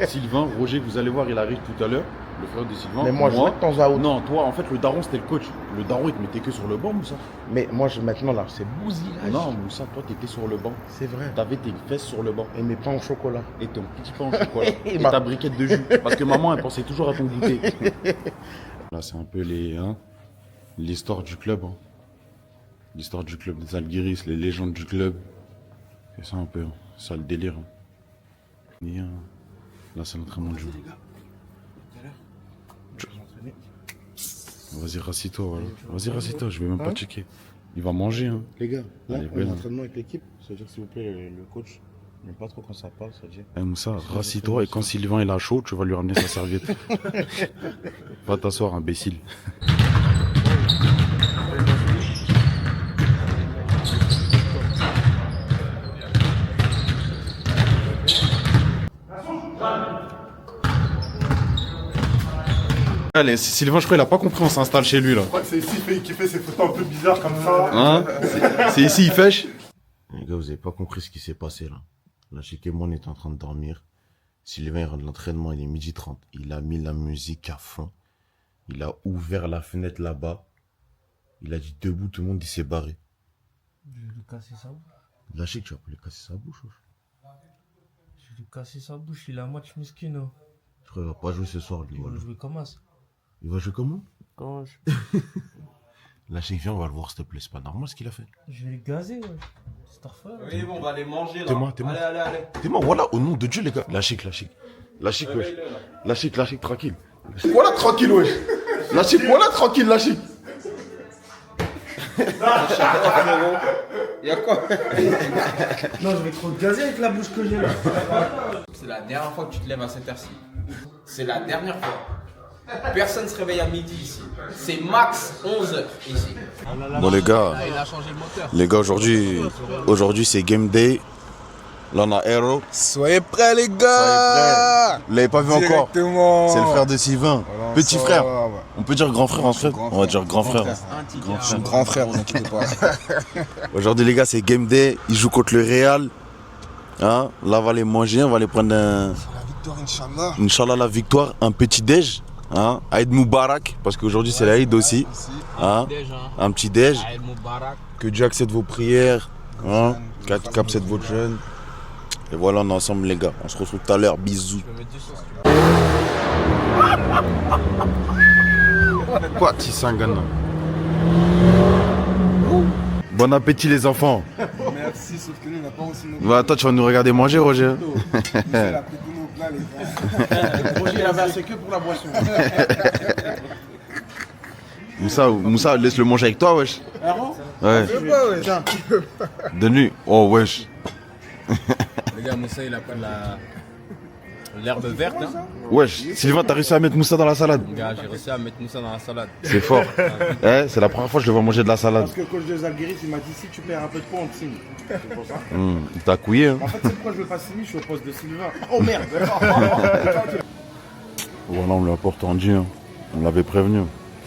[SPEAKER 2] Sylvain, Roger, vous allez voir, il arrive tout à l'heure. Le frère de Sylvain.
[SPEAKER 1] Mais moi, je jouais de temps à autre.
[SPEAKER 2] Non, toi, en fait, le daron, c'était le coach. Le daron, il te mettait que sur le banc, Moussa.
[SPEAKER 1] Mais moi, maintenant, là, c'est bousillage.
[SPEAKER 2] Non, Moussa, toi, t'étais sur le banc.
[SPEAKER 1] C'est vrai.
[SPEAKER 2] T'avais tes fesses sur le banc.
[SPEAKER 1] Et mes pains au chocolat.
[SPEAKER 2] Et ton petit pain au chocolat.
[SPEAKER 1] Il
[SPEAKER 2] Et
[SPEAKER 1] m'a-
[SPEAKER 2] ta briquette de jus. Parce que maman, elle pensait toujours à ton goûter. Là, c'est un peu l'histoire du club. Hein. L'histoire du club des Zalgiris, les légendes du club. C'est ça un peu. Hein. C'est ça le délire. Hein. Et, là, c'est l'entraînement du jour. Vas-y, rassis-toi. Voilà. Vas-y, rassis-toi. Je vais même pas checker. Il va manger. Hein.
[SPEAKER 1] Les gars, là,
[SPEAKER 2] Allez,
[SPEAKER 1] on est
[SPEAKER 2] voilà.
[SPEAKER 1] en entraînement avec l'équipe. C'est-à-dire, s'il vous plaît, le coach, n'aime pas trop quand ça parle. C'est-à-dire,
[SPEAKER 2] Eh, Moussa, rassis-toi et quand Sylvain il a chaud, tu vas lui ramener sa serviette. Va t'asseoir, imbécile. Allez, Sylvain, je crois qu'il a pas compris, on s'installe chez lui là.
[SPEAKER 3] Je crois que c'est ici qui fait ces photos un peu bizarres comme ça.
[SPEAKER 2] Hein? C'est ici, il fêche. Les gars, vous avez pas compris ce qui s'est passé là. Là, chez Kémon est en train de dormir. Sylvain il rentre de l'entraînement, il est 12h30. Il a mis la musique à fond. Il a ouvert la fenêtre là-bas. Il a dit debout, tout le monde, il s'est barré.
[SPEAKER 6] Je vais lui casser sa bouche.
[SPEAKER 2] Lâchez que tu vas pas lui casser sa bouche. Wesh.
[SPEAKER 6] Je vais lui casser sa bouche, il a un match miskin. Oh.
[SPEAKER 2] Je crois qu'il va pas jouer ce soir, lui.
[SPEAKER 6] Il va
[SPEAKER 2] Voilà.
[SPEAKER 6] jouer comment ça?
[SPEAKER 2] Il va jouer comment?
[SPEAKER 6] Quand je...
[SPEAKER 2] Lâchez, viens, on va le voir, s'il te plaît. C'est pas normal ce qu'il a fait.
[SPEAKER 6] je vais le gazer, ouais. C'est tarfait.
[SPEAKER 7] Oui, bon, on va aller manger là.
[SPEAKER 2] T'es-moi.
[SPEAKER 7] Allez.
[SPEAKER 2] Dis-moi, voilà, au nom de Dieu, les gars. Lâchez, wesh. Lâchez, tranquille. Voilà, tranquille, wesh. Lâchez, voilà, tranquille, lâchez.
[SPEAKER 7] Y'a quoi?
[SPEAKER 6] Non, je vais trop le gazer avec la bouche que j'ai là.
[SPEAKER 7] C'est la dernière fois que tu te lèves à cette heure-ci. C'est la dernière fois. Personne ne se réveille à midi ici. C'est max 11h ici.
[SPEAKER 1] Bon les gars,
[SPEAKER 7] Il a changé le moteur.
[SPEAKER 1] les gars aujourd'hui c'est game day. Là on a Hero.
[SPEAKER 9] Soyez prêts les gars.
[SPEAKER 1] Vous l'avez pas vu encore?
[SPEAKER 9] Directement.
[SPEAKER 1] C'est le frère de Sylvain.
[SPEAKER 9] Voilà,
[SPEAKER 1] Petit
[SPEAKER 9] ça
[SPEAKER 1] frère.
[SPEAKER 9] va, ouais.
[SPEAKER 1] On peut dire grand frère en fait? On va dire grand frère.
[SPEAKER 9] Je suis grand frère, vous inquiétez pas.
[SPEAKER 1] Aujourd'hui les gars c'est game day. Ils jouent contre le Real. Hein? Là on va les manger, on va les prendre un...
[SPEAKER 9] La victoire, Inch'Allah.
[SPEAKER 1] Inch'Allah la victoire, un petit déj. Hein? Aïd Moubarak, parce qu'aujourd'hui c'est l'Aïd aussi. Hein? Un petit déj. Que Dieu accepte vos prières. Hein? Qu'accepte votre jeûne. Et voilà, on est ensemble les gars. On se retrouve tout à l'heure. Bisous.
[SPEAKER 2] Quoi, Tissangana? Bon appétit les enfants.
[SPEAKER 9] Merci, sauf que nous, on n'a pas aussi nos
[SPEAKER 2] Bah, toi, tu vas nous regarder manger, Roger.
[SPEAKER 9] C'est la plus de nos plats, les gars.
[SPEAKER 5] Roger, il avait assez que pour la boisson.
[SPEAKER 2] Moussa, laisse-le manger avec toi, wesh. Ouais.
[SPEAKER 9] Tiens,
[SPEAKER 2] Donne-lui. Oh, wesh.
[SPEAKER 7] Les gars, Moussa, il a pas de l'herbe verte. Hein.
[SPEAKER 2] Wesh, Sylvain, t'as réussi à mettre Moussa dans la salade?
[SPEAKER 7] Gars, j'ai réussi à mettre Moussa dans la salade.
[SPEAKER 2] C'est fort. C'est la première fois que je le vois manger de la salade.
[SPEAKER 5] Parce que le coach des Algérie, il m'a dit si tu perds un peu de poids, on te signe. C'est pour ça.
[SPEAKER 2] Il t'a couillé, hein.
[SPEAKER 5] En fait, c'est pourquoi je veux pas signer, je suis au poste de Sylvain. Oh merde.
[SPEAKER 2] Voilà, on l'a pas entendu, hein. On l'avait prévenu.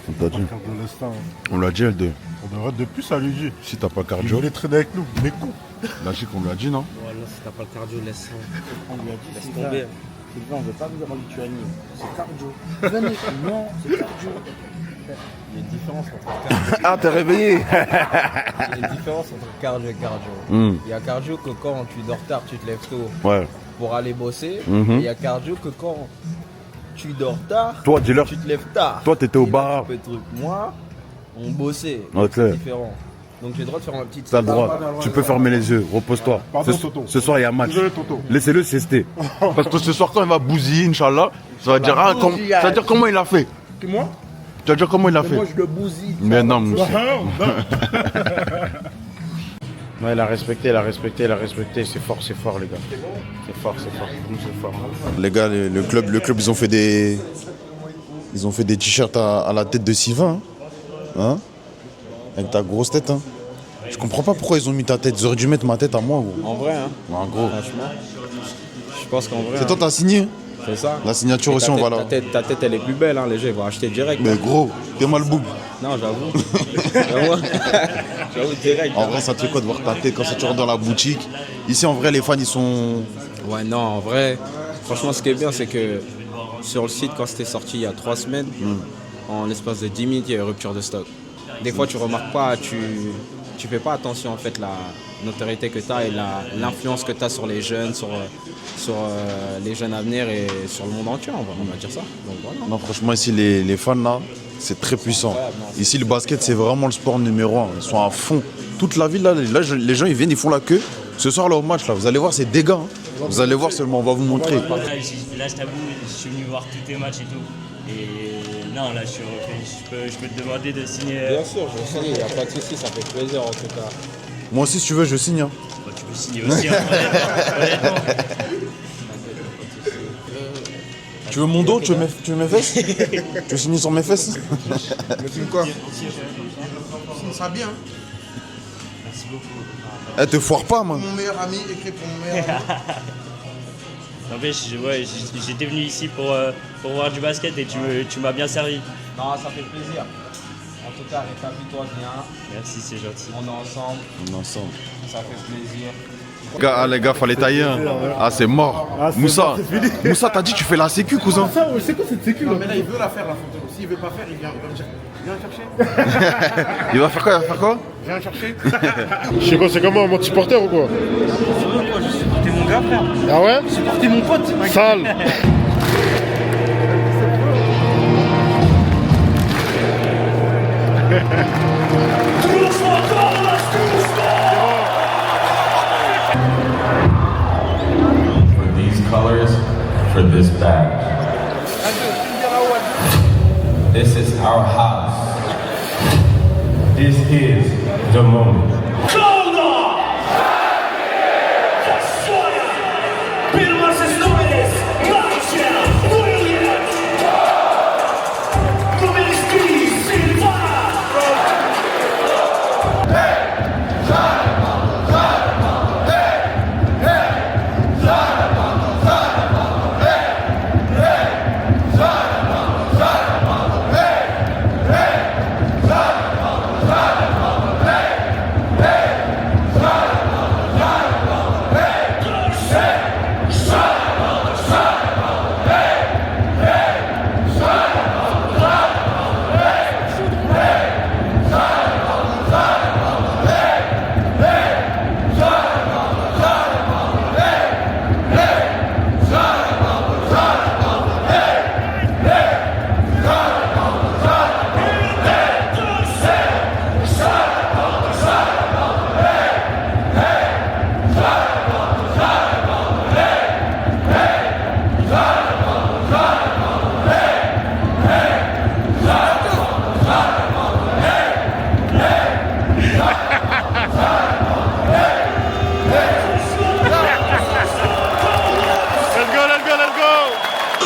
[SPEAKER 2] On t'a dit.
[SPEAKER 3] De l'instant, hein.
[SPEAKER 2] On l'a dit, L2.
[SPEAKER 3] On devrait de plus à lui dire.
[SPEAKER 2] Si t'as pas le
[SPEAKER 3] Il
[SPEAKER 2] cardio,
[SPEAKER 3] voulait traîner avec nous, mais con.
[SPEAKER 2] là, c'est qu'on lui a dit, non?
[SPEAKER 6] Voilà, si t'as pas le cardio, laisse
[SPEAKER 5] On lui a dit,
[SPEAKER 6] laisse
[SPEAKER 5] Sylvain,
[SPEAKER 6] tomber.
[SPEAKER 5] Sylvain, on veut pas vous en Lituanie. C'est cardio. Venez. Non, c'est cardio.
[SPEAKER 7] Il y a une différence entre cardio,
[SPEAKER 2] Ah, t'es réveillé.
[SPEAKER 7] il y a une différence entre cardio et cardio. Il y a cardio que quand tu dors tard, tu te lèves tôt
[SPEAKER 2] Ouais.
[SPEAKER 7] pour aller bosser.
[SPEAKER 2] Mhm.
[SPEAKER 7] Et il y a cardio que quand tu dors tard,
[SPEAKER 2] Toi, dis-leur.
[SPEAKER 7] tu te lèves tard.
[SPEAKER 2] Toi, t'étais au
[SPEAKER 7] Et là,
[SPEAKER 2] bar.
[SPEAKER 7] tu fais truc. Moi, on bossait.
[SPEAKER 2] Ok.
[SPEAKER 7] C'est différent. Donc j'ai le droit de faire ma petite
[SPEAKER 2] T'as le droit. Tu peux fermer les yeux. Repose-toi.
[SPEAKER 3] Pardon, Toto.
[SPEAKER 2] Ce soir, il y a match.
[SPEAKER 3] Désolé, Toto.
[SPEAKER 2] Laissez-le siester. Parce que ce soir, quand il va bousiller, Inch'Allah, ça va dire, ça va dire comment il a fait.
[SPEAKER 5] Que moi
[SPEAKER 2] Tu vas dire comment il a fait.
[SPEAKER 5] Moi, je le bousille.
[SPEAKER 2] Mais non, Moussa.
[SPEAKER 1] Ouais, il a respecté. C'est fort, les gars. C'est fort. Les gars, le club, ils ont fait des t-shirts à la tête de Sylvain. Hein? Avec ta grosse tête, hein. Je comprends pas pourquoi ils ont mis ta tête. Ils auraient dû mettre ma tête à moi, gros.
[SPEAKER 7] En vrai, hein.
[SPEAKER 1] En gros.
[SPEAKER 7] Franchement. Je pense qu'en vrai.
[SPEAKER 1] C'est toi, t'as signé?
[SPEAKER 7] C'est ça.
[SPEAKER 1] La signature
[SPEAKER 7] Et
[SPEAKER 1] aussi,
[SPEAKER 7] ta
[SPEAKER 1] on
[SPEAKER 7] tête-
[SPEAKER 1] va là.
[SPEAKER 7] ta tête, elle est plus belle, hein. Les gens ils vont acheter direct.
[SPEAKER 1] Mais gros, t'es mal boug.
[SPEAKER 7] Non, j'avoue. J'avoue direct.
[SPEAKER 1] En vrai, ça te fait quoi de voir ta tête quand tu rentres dans la boutique? Ici, en vrai, les fans, ils sont...
[SPEAKER 7] Ouais, non, en vrai, franchement, ce qui est bien, c'est que sur le site, quand c'était sorti il y a 3 semaines, en l'espace de 10 minutes, il y a eu rupture de stock. Des fois, tu remarques pas, tu fais pas attention, en fait, la notoriété que tu as et l'influence que tu as sur les jeunes, sur les jeunes à venir et sur le monde entier, on va dire ça. Donc, voilà.
[SPEAKER 1] Non, franchement, ici, les fans, là, c'est très puissant. Ici, le basket, c'est vraiment le sport numéro 1. Ils sont à fond. Toute la ville, là, les gens, ils viennent, ils font la queue. Ce soir, là, au match, là, vous allez voir, c'est des gars. Hein. Vous allez voir seulement, on va vous montrer.
[SPEAKER 10] Là, je t'avoue, je suis venu voir tous tes matchs et tout. Et non, là, je peux te demander de signer.
[SPEAKER 7] Bien sûr, je vais signer, il n'y a pas de souci, ça fait plaisir en tout cas.
[SPEAKER 1] Moi aussi, si tu veux, je signe. Hein.
[SPEAKER 10] Bah, tu peux signer aussi, hein, honnêtement.
[SPEAKER 1] Tu veux mon dos? Tu veux mes fesses? Tu veux signer sur mes fesses?
[SPEAKER 9] Mais signe quoi?
[SPEAKER 5] Signe ça bien.
[SPEAKER 10] Merci beaucoup.
[SPEAKER 1] Eh, te foire pas, man.
[SPEAKER 5] Mon meilleur ami, écrit pour mon meilleur ami.
[SPEAKER 10] N'empêche, j'étais venu ici pour voir du basket et tu m'as bien servi.
[SPEAKER 7] Non, ça fait plaisir. En tout cas, rétablis-toi bien.
[SPEAKER 10] Merci, c'est gentil.
[SPEAKER 7] On est ensemble.
[SPEAKER 2] On est ensemble.
[SPEAKER 7] Ça fait plaisir.
[SPEAKER 2] Les gars, fallait tailler. Hein. Ah, c'est mort. Moussa, Moussa, t'as dit tu fais la sécu, cousin.
[SPEAKER 3] C'est quoi cette sécu là?
[SPEAKER 5] Mais là, il veut la faire, la photo. S'il veut pas faire, il vient dire. Viens chercher.
[SPEAKER 2] Il va faire quoi? Il va faire quoi?
[SPEAKER 5] Viens chercher.
[SPEAKER 3] Je sais quoi, c'est comment, en mode supporter ou quoi?
[SPEAKER 4] J'ai supporté mon gars, frère.
[SPEAKER 3] Ah ouais?
[SPEAKER 4] J'ai supporté mon pote.
[SPEAKER 3] Sale.
[SPEAKER 11] For these colors, for this badge. This is our house. This is the moment.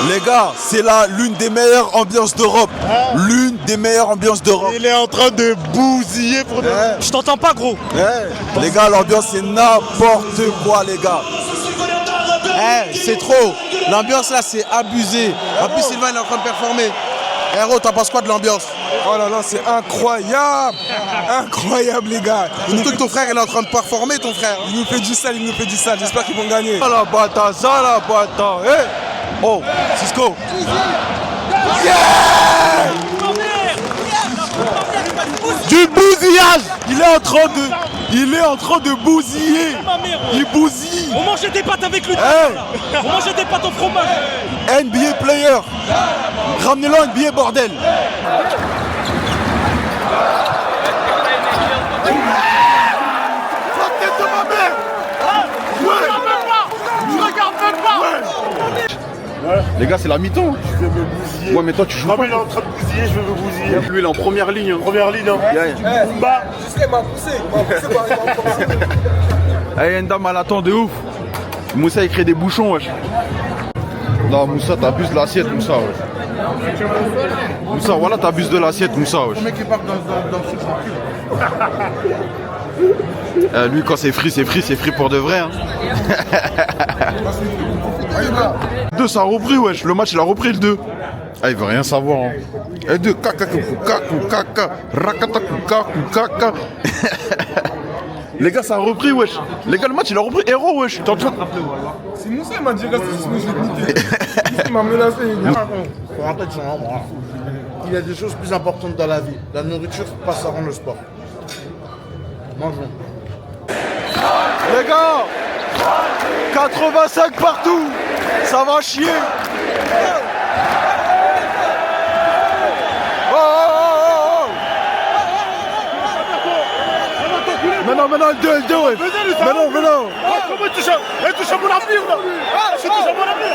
[SPEAKER 5] Les gars, c'est là l'une des meilleures ambiances d'Europe. L'une des meilleures ambiances d'Europe.
[SPEAKER 3] Il est en train de bousiller pour de...
[SPEAKER 4] Je t'entends pas, gros.
[SPEAKER 5] Les gars, l'ambiance c'est n'importe quoi, les gars. C'est trop. L'ambiance là, c'est abusé. En plus, Sylvain il est en train de performer. Héros, t'en penses quoi de l'ambiance?
[SPEAKER 1] Oh là là, c'est incroyable. Incroyable, les gars.
[SPEAKER 5] Surtout que ton frère il est en train de performer, ton frère.
[SPEAKER 1] Il nous fait du sale, il nous fait du sale. J'espère qu'ils vont gagner.
[SPEAKER 5] Ça la bata, ça la bata. Oh, Cisco. Yeah! Du bousillage. Il est en train de bousiller. Il bousille.
[SPEAKER 4] On mangeait des pâtes avec lui. On mangeait des pâtes au fromage.
[SPEAKER 5] NBA player. Ramenez-le en NBA, bordel.
[SPEAKER 2] Les gars, c'est la mi-temps.
[SPEAKER 3] Je vais me bousiller.
[SPEAKER 2] Ouais, mais toi, tu joues
[SPEAKER 3] Ah,
[SPEAKER 2] pas.
[SPEAKER 3] mais il est en train de bousiller, je vais me bousiller.
[SPEAKER 2] Lui, il est en première ligne. Hein.
[SPEAKER 3] Première ligne, hein. Bumba.
[SPEAKER 2] Eh, Ndam, elle attend de ouf. Moussa, il crée des bouchons, wesh. Non, Moussa, t'abuses de l'assiette, Moussa, wesh. Moussa, voilà, t'abuses de l'assiette, Moussa, wesh.
[SPEAKER 5] Le mec qui part dans le
[SPEAKER 2] Lui, quand c'est free pour de vrai. Hein. 2, ça a repris, wesh. Le match, il a repris le 2. Ah, il veut rien savoir. Hein. Et 2, kaka. Les gars, ça a repris, wesh. Les gars, le match, il a repris. Héros, wesh.
[SPEAKER 9] C'est Moussa qui m'a dit reste ici, je l'ai goûté. Il m'a menacé.
[SPEAKER 1] Il y a des choses plus importantes dans la vie. La nourriture passe avant le sport. Mangeons.
[SPEAKER 5] Les gars, 85 partout, ça va chier. Oh. Maintenant, le 2, ouais. Maintenant.
[SPEAKER 3] Comment il touche à mon avenir, là? C'est touche à mon avenir.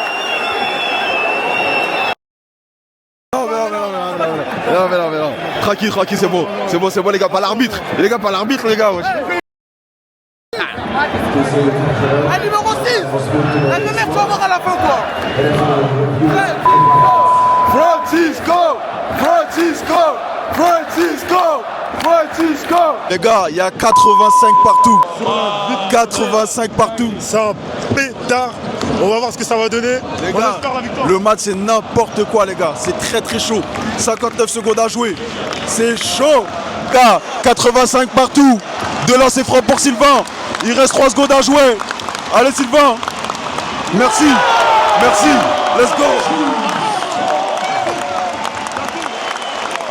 [SPEAKER 2] Non. Tranquille, c'est bon, les gars, pas l'arbitre. Les gars, wesh.
[SPEAKER 5] Ah, numéro 6. La première fois voir à la fin, quoi. Francisco. Les gars, il y a 85 partout. 85 partout.
[SPEAKER 3] C'est un pétard On va voir ce que ça va donner.
[SPEAKER 5] Les
[SPEAKER 3] On
[SPEAKER 5] gars,
[SPEAKER 3] espère la victoire.
[SPEAKER 5] le match c'est n'importe quoi les gars, c'est très très chaud. 59 secondes à jouer, c'est chaud. Gars, 85 partout, de lancer franc pour Sylvain. Il reste 3 secondes à jouer. Allez Sylvain. Merci, merci, let's go.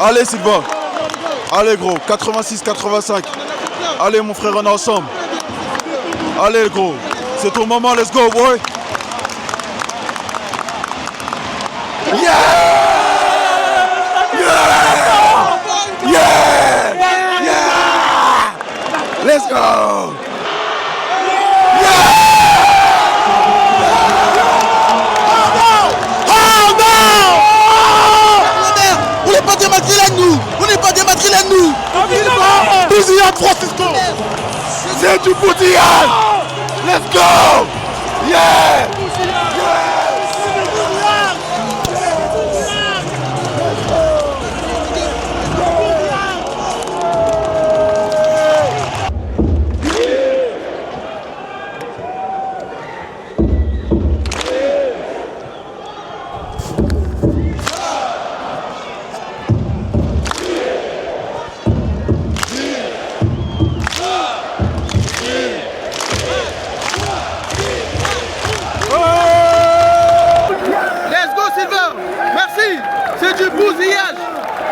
[SPEAKER 5] Allez Sylvain. Allez gros, 86-85. Allez mon frère, on est ensemble. Allez gros, c'est ton moment, let's go boy. Yeah! Yeah! Yeah! Yeah! Let's go!
[SPEAKER 1] On n'est pas des madrilènes nous. On n'est pas des madrilènes nous.
[SPEAKER 3] Bousillade Francisco.
[SPEAKER 5] C'est du bousillade. Let's go. Yeah. Let's go Sylvain. Merci. C'est du bousillage.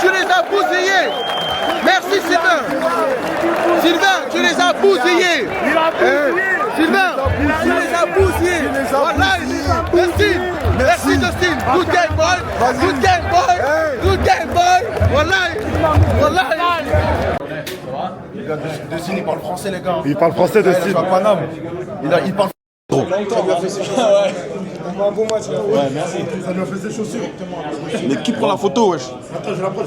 [SPEAKER 5] Tu les as bousillés. Merci Sylvain. Sylvain, tu les as bousillés. Sylvain, tu les as bousillés. Voilà. Merci. Merci Justin. Good game boy. Good game boy. Good game boy. Voilà. Voilà.
[SPEAKER 12] Les gars, Dustin, il parle français, les gars.
[SPEAKER 3] Il parle français, Dustin.
[SPEAKER 12] Il joue à Paname. Il parle.
[SPEAKER 1] Ça lui a fait ses chaussures. On a un bon match là.
[SPEAKER 12] Ouais, merci.
[SPEAKER 3] Ça lui a fait ses chaussures.
[SPEAKER 5] Mais qui prend la photo, wesh?
[SPEAKER 3] Attends, je la prends.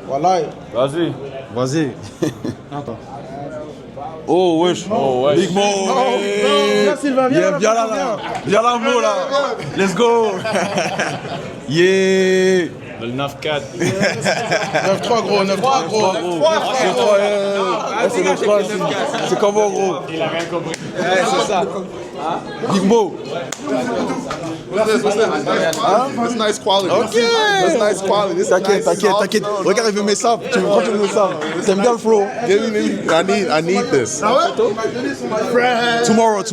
[SPEAKER 1] Voilà.
[SPEAKER 12] Vas-y.
[SPEAKER 5] Vas-y. Oh wesh.
[SPEAKER 12] Oh, ouais.
[SPEAKER 5] Big Mo.
[SPEAKER 1] Viens Sylvain, viens.
[SPEAKER 5] Viens là, là. Viens là, Mo là. Let's go. Yeah.
[SPEAKER 12] Le 9-4.
[SPEAKER 1] 9-3 gros, 9-3 gros.
[SPEAKER 5] C'est 9-3. C'est comment gros?
[SPEAKER 12] Il a rien compris.
[SPEAKER 5] C'est ça. Big Mo.
[SPEAKER 1] That's nice quality.
[SPEAKER 5] Ok.
[SPEAKER 1] That's nice quality.
[SPEAKER 5] T'inquiète. Regarde, il veut mes sables. Tu veux mes sables? T'aimes bien le flow?
[SPEAKER 1] I need this.
[SPEAKER 5] Tomorrow.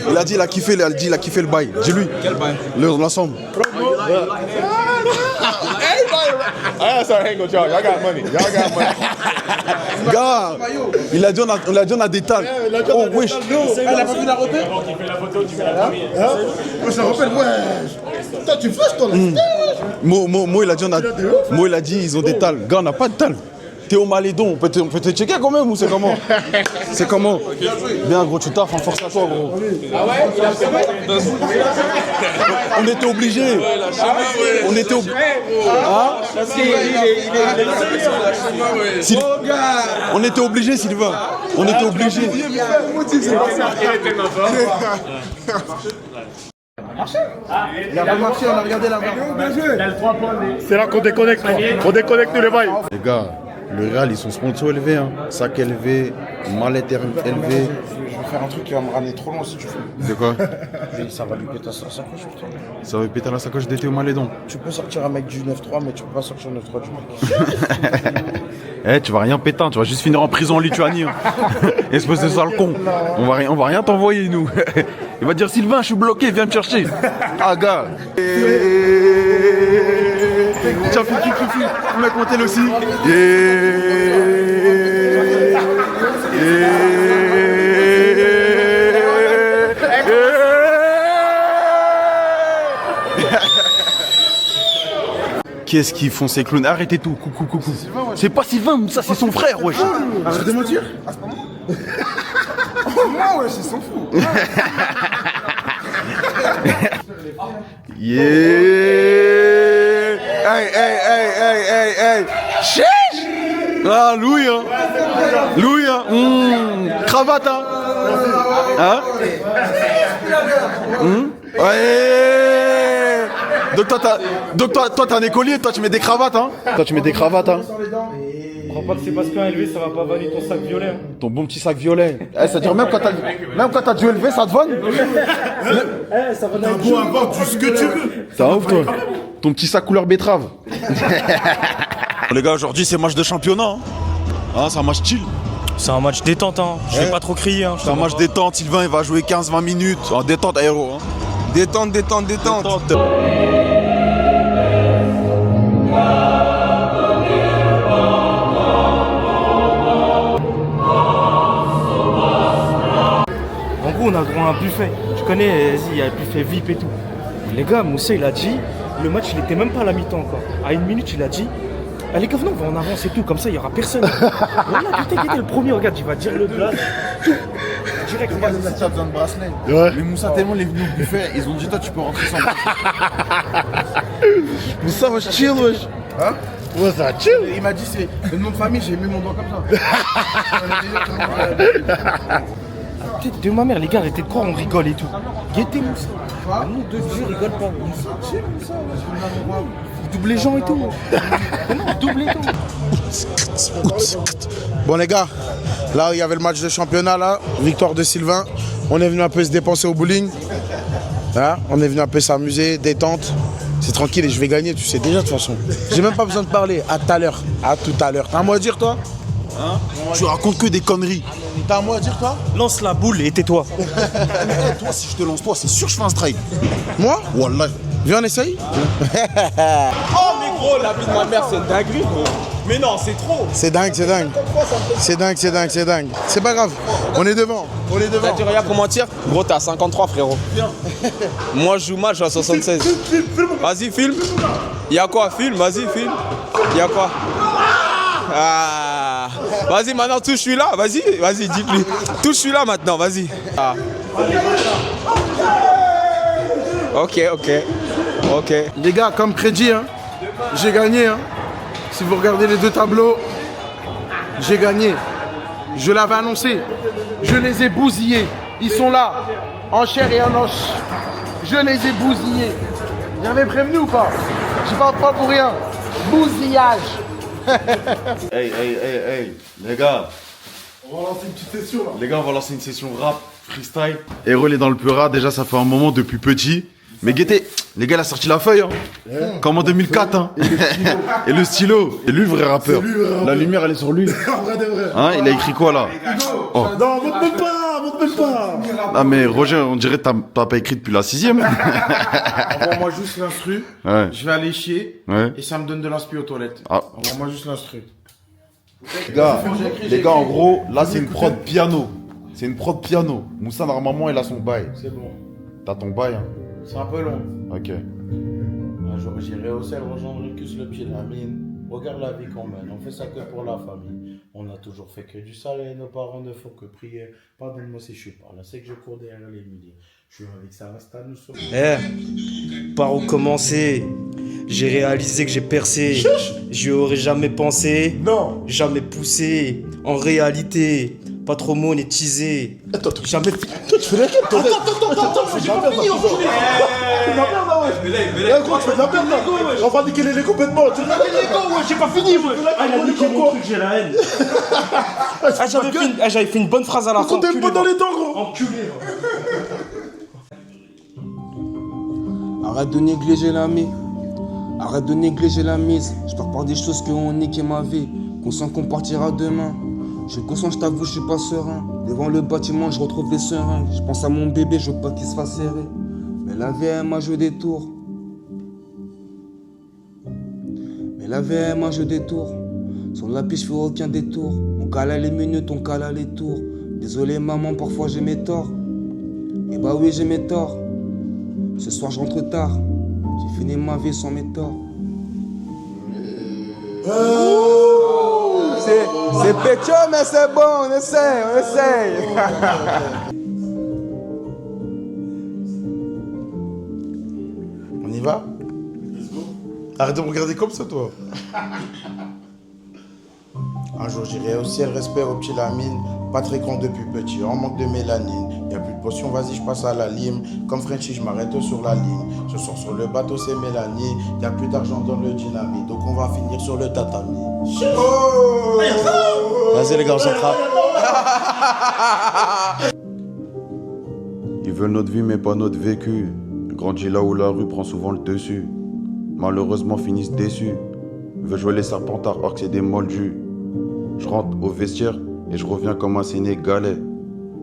[SPEAKER 5] Il a dit, il a kiffé le bail. Dis-lui.
[SPEAKER 7] Quel bail?
[SPEAKER 5] L'ensemble.
[SPEAKER 1] Sorry, hang with y'all. Y'all got money.
[SPEAKER 5] Gars, il a dit on a des talles. Oh wesh.
[SPEAKER 1] Elle a pas vu la repère?
[SPEAKER 12] Avant qu'il fait la photo, tu fais la première.
[SPEAKER 1] Je la repère, ouais. Toi, tu fais toi là.
[SPEAKER 5] Mo, il a dit ils ont des talles. Gars, on n'a pas de talles. T'es au Malédon, on peut te checker quand même ou c'est comment? C'est comment? Bien gros, tu taffes, force à toi gros.
[SPEAKER 12] Ah ouais?
[SPEAKER 5] On était obligés. On était obligés. Hein? On était obligés Sylvain. On était obligés.
[SPEAKER 1] Il a pas marché, on a regardé là-bas.
[SPEAKER 3] C'est là qu'on déconnecte. On déconnecte les bails.
[SPEAKER 2] Les gars, le Real, ils sont sponsors élevés, hein. Sac élevé, mallette élevé.
[SPEAKER 1] Je vais faire un truc qui va me ramener trop loin si tu veux.
[SPEAKER 2] C'est quoi?
[SPEAKER 1] Ça va lui péter sa sacoche, putain.
[SPEAKER 2] Ça va péter la sacoche d'été au Malédon.
[SPEAKER 1] Tu peux sortir un mec du 9-3, mais tu peux pas sortir un 9-3 du mec.
[SPEAKER 2] Eh, tu vas rien péter, tu vas juste finir en prison en Lituanie. Hein. Espèce de sale con. On va rien t'envoyer, nous. Il va dire Sylvain, je suis bloqué, viens me chercher. Ah, gars. Tiens, fille. Le mec monte aussi. Qu'est-ce qu'ils font ces clowns? Arrêtez tout, coucou. C'est pas Sylvain, ça c'est son frère, wesh.
[SPEAKER 1] Arrête de mentir. Ah, c'est pas moi. Moi, wesh, ils sont fous.
[SPEAKER 5] Yeah. Hey. Chiche. Ah, Louis, hein. Cravate, hein. Ouais. Donc toi t'es un écolier, toi tu mets des cravates, hein.
[SPEAKER 6] Crois pas que c'est parce qu'un élevé, ça va pas valider ton sac violet. Hein.
[SPEAKER 2] Ton bon petit sac violet. C'est-à-dire même quand t'as dû élever, ça te vanne.
[SPEAKER 6] Ça va
[SPEAKER 3] T'as beau avoir tout ce que tu veux.
[SPEAKER 2] T'as ouf, toi. Ton petit sac couleur betterave.
[SPEAKER 13] Les gars, aujourd'hui, c'est match de championnat. Hein, c'est un match chill.
[SPEAKER 6] C'est un match détente, hein. Je vais pas trop crier. Hein.
[SPEAKER 13] C'est un match détente. Sylvain, il va jouer 15-20 minutes. En détente, aéro. Hein.
[SPEAKER 7] Détente.
[SPEAKER 6] En gros, on a le droit à un buffet. Tu connais, il y a un buffet VIP et tout. Les gars, Moussa, il a dit, le match, il était même pas à la mi-temps encore. À 1 minute, il a dit, les gars, venez, on va en avance et tout, comme ça, il y aura personne. Voilà, qui était le premier, regarde, il va dire le blast. Direct, regarde,
[SPEAKER 12] si t'as besoin de bracelet.
[SPEAKER 3] Ouais.
[SPEAKER 12] Mais Moussa, tellement il est venu au buffet, ils ont dit, toi, tu peux rentrer sans
[SPEAKER 3] Moussa, wesh, chill, wesh.
[SPEAKER 12] Hein?
[SPEAKER 3] Ouais, ça chill.
[SPEAKER 12] Il m'a dit, c'est le nom de famille, j'ai mis mon doigt comme ça.
[SPEAKER 6] Tête de ma mère, les gars, arrêtez de croire, on rigole et tout. Guettez Moussa. Nous, deux vieux, rigole pas. Moussa, vous doublez les gens et tout. Non, doublez tout.
[SPEAKER 1] Bon les gars, là il y avait le match de championnat là, victoire de Sylvain. On est venu un peu se dépenser au bowling. Hein, on est venu un peu s'amuser, détente. C'est tranquille et je vais gagner, tu sais déjà de toute façon. J'ai même pas besoin de parler. À tout à l'heure. À tout à l'heure. T'as un mot à dire toi?
[SPEAKER 13] Hein? Tu racontes que des conneries.
[SPEAKER 1] T'as un mot à dire toi?
[SPEAKER 6] Lance la boule et tais-toi.
[SPEAKER 13] Toi, si je te lance, toi, c'est sûr que je fais un strike.
[SPEAKER 1] Moi?
[SPEAKER 13] Wallah.
[SPEAKER 1] Viens on essaye.
[SPEAKER 4] Oh mais gros, la vie de ma mère c'est une dinguerie gros. Mais non, c'est trop.
[SPEAKER 1] C'est dingue. C'est pas grave, on est devant.
[SPEAKER 7] T'as dit rien pour mentir? Gros, t'es à 53 frérot. Moi je joue mal, je suis à 76. Vas-y, filme. Y'a quoi, filme? Vas-y, filme. Y'a quoi? Ah. Vas-y, maintenant touche celui-là. Vas-y, dis-lui. Touche celui-là maintenant, vas-y. Ah. Ok.
[SPEAKER 5] Les gars, comme crédit, hein, j'ai gagné. Hein. Si vous regardez les deux tableaux, j'ai gagné. Je l'avais annoncé. Je les ai bousillés. Ils sont là, en chair et en os. Je les ai bousillés. J'avais prévenu ou pas? Je parle pas pour rien. Bousillage.
[SPEAKER 2] Hey, les gars.
[SPEAKER 3] On va lancer une petite session là.
[SPEAKER 2] Les gars, on va lancer une session rap, freestyle. Hero, il est dans le Peura, déjà ça fait un moment depuis petit. Mais guettez, les gars, il a sorti la feuille, hein. Ouais. Comme en 2004, hein. Et le stylo. Et lui, le vrai rappeur. Lui, la lumière, elle est sur lui. Hein, il a écrit quoi là?
[SPEAKER 3] Oh. Non, monte même pas.
[SPEAKER 2] Ah mais Roger, on dirait que t'as pas écrit depuis la 6ème.
[SPEAKER 5] Envoie-moi juste l'instru.
[SPEAKER 2] Ouais.
[SPEAKER 5] Je vais aller chier.
[SPEAKER 2] Ouais.
[SPEAKER 5] Et ça me donne de l'inspi aux toilettes.
[SPEAKER 2] Ah.
[SPEAKER 5] Envoie-moi juste l'instru.
[SPEAKER 2] Les gars, en gros, là c'est une prod piano. C'est une prod piano. Moussa, normalement, il a son bail.
[SPEAKER 5] C'est bon.
[SPEAKER 2] T'as ton bail, hein?
[SPEAKER 5] C'est un peu long.
[SPEAKER 2] Ok.
[SPEAKER 1] Un jour j'irai au sel rejoindre Ricus le pied de la mine. Regarde la vie qu'on mène, on fait ça que pour la famille. On a toujours fait que du sale et nos parents ne font que prier. Pardonne-moi si je suis par là, c'est que je cours derrière les milliers. Je suis avec ça reste à nous sauver.
[SPEAKER 6] Par où commencer? J'ai réalisé que j'ai percé. J'y aurais jamais pensé.
[SPEAKER 3] Non.
[SPEAKER 6] Jamais poussé. En réalité, pas trop monétisé.
[SPEAKER 3] Attends.
[SPEAKER 6] Jamais.
[SPEAKER 3] Toi, tu fais la merde, toi. Attends, j'ai pas fini, enculé. Tu fais de la merde, là, ouais. Gros, tu fais de la merde, là. On va niquer les complètement. Tu fais de la merde, ouais. J'ai pas fini, ouais.
[SPEAKER 6] Ah, il a niqué mon truc, j'ai la haine. J'avais fait une bonne phrase à la fin.
[SPEAKER 3] Pourquoi t'aimes pas dans les dents, gros?
[SPEAKER 6] Enculé.
[SPEAKER 14] Arrête de négliger la mise. Arrête de négliger la mise. Je pars par des choses qui ont niqué ma vie. Conscient qu'on partira demain. Je suis conscient, je t'avoue, je suis pas serein. Devant le bâtiment, je retrouve les seringues. Je pense à mon bébé, je veux pas qu'il se fasse serrer. Mais la vie m'a joué des tours. Sur la piste, je fais aucun détour. Mon cala les minutes, ton cala les tours. Désolé maman, parfois j'ai mes torts. Et bah oui, j'ai mes torts. Ce soir, je rentre tard. J'ai fini ma vie sans mes torts. C'est pécho, mais c'est bon, on essaye.
[SPEAKER 1] On y va?
[SPEAKER 3] Arrête de me regarder comme ça, toi.
[SPEAKER 1] Un jour j'irai au ciel, respect au petit Lamine. Pas très grand depuis petit, en manque de mélanine. Y a plus de précaution, vas-y, je passe à la lime. Comme Frenchy, je m'arrête sur la ligne. Ce soir sur le bateau, c'est Mélanie. Y a plus d'argent dans le dynamite, donc on va finir sur le tatami. Oh, vas-y les gars, on s'attrape.
[SPEAKER 2] Ils veulent notre vie mais pas notre vécu. Grandis là où la rue prend souvent le dessus. Malheureusement finissent déçus. Veut jouer les serpentards or que c'est des moldus. Je rentre au vestiaire et je reviens comme un Sénégalais.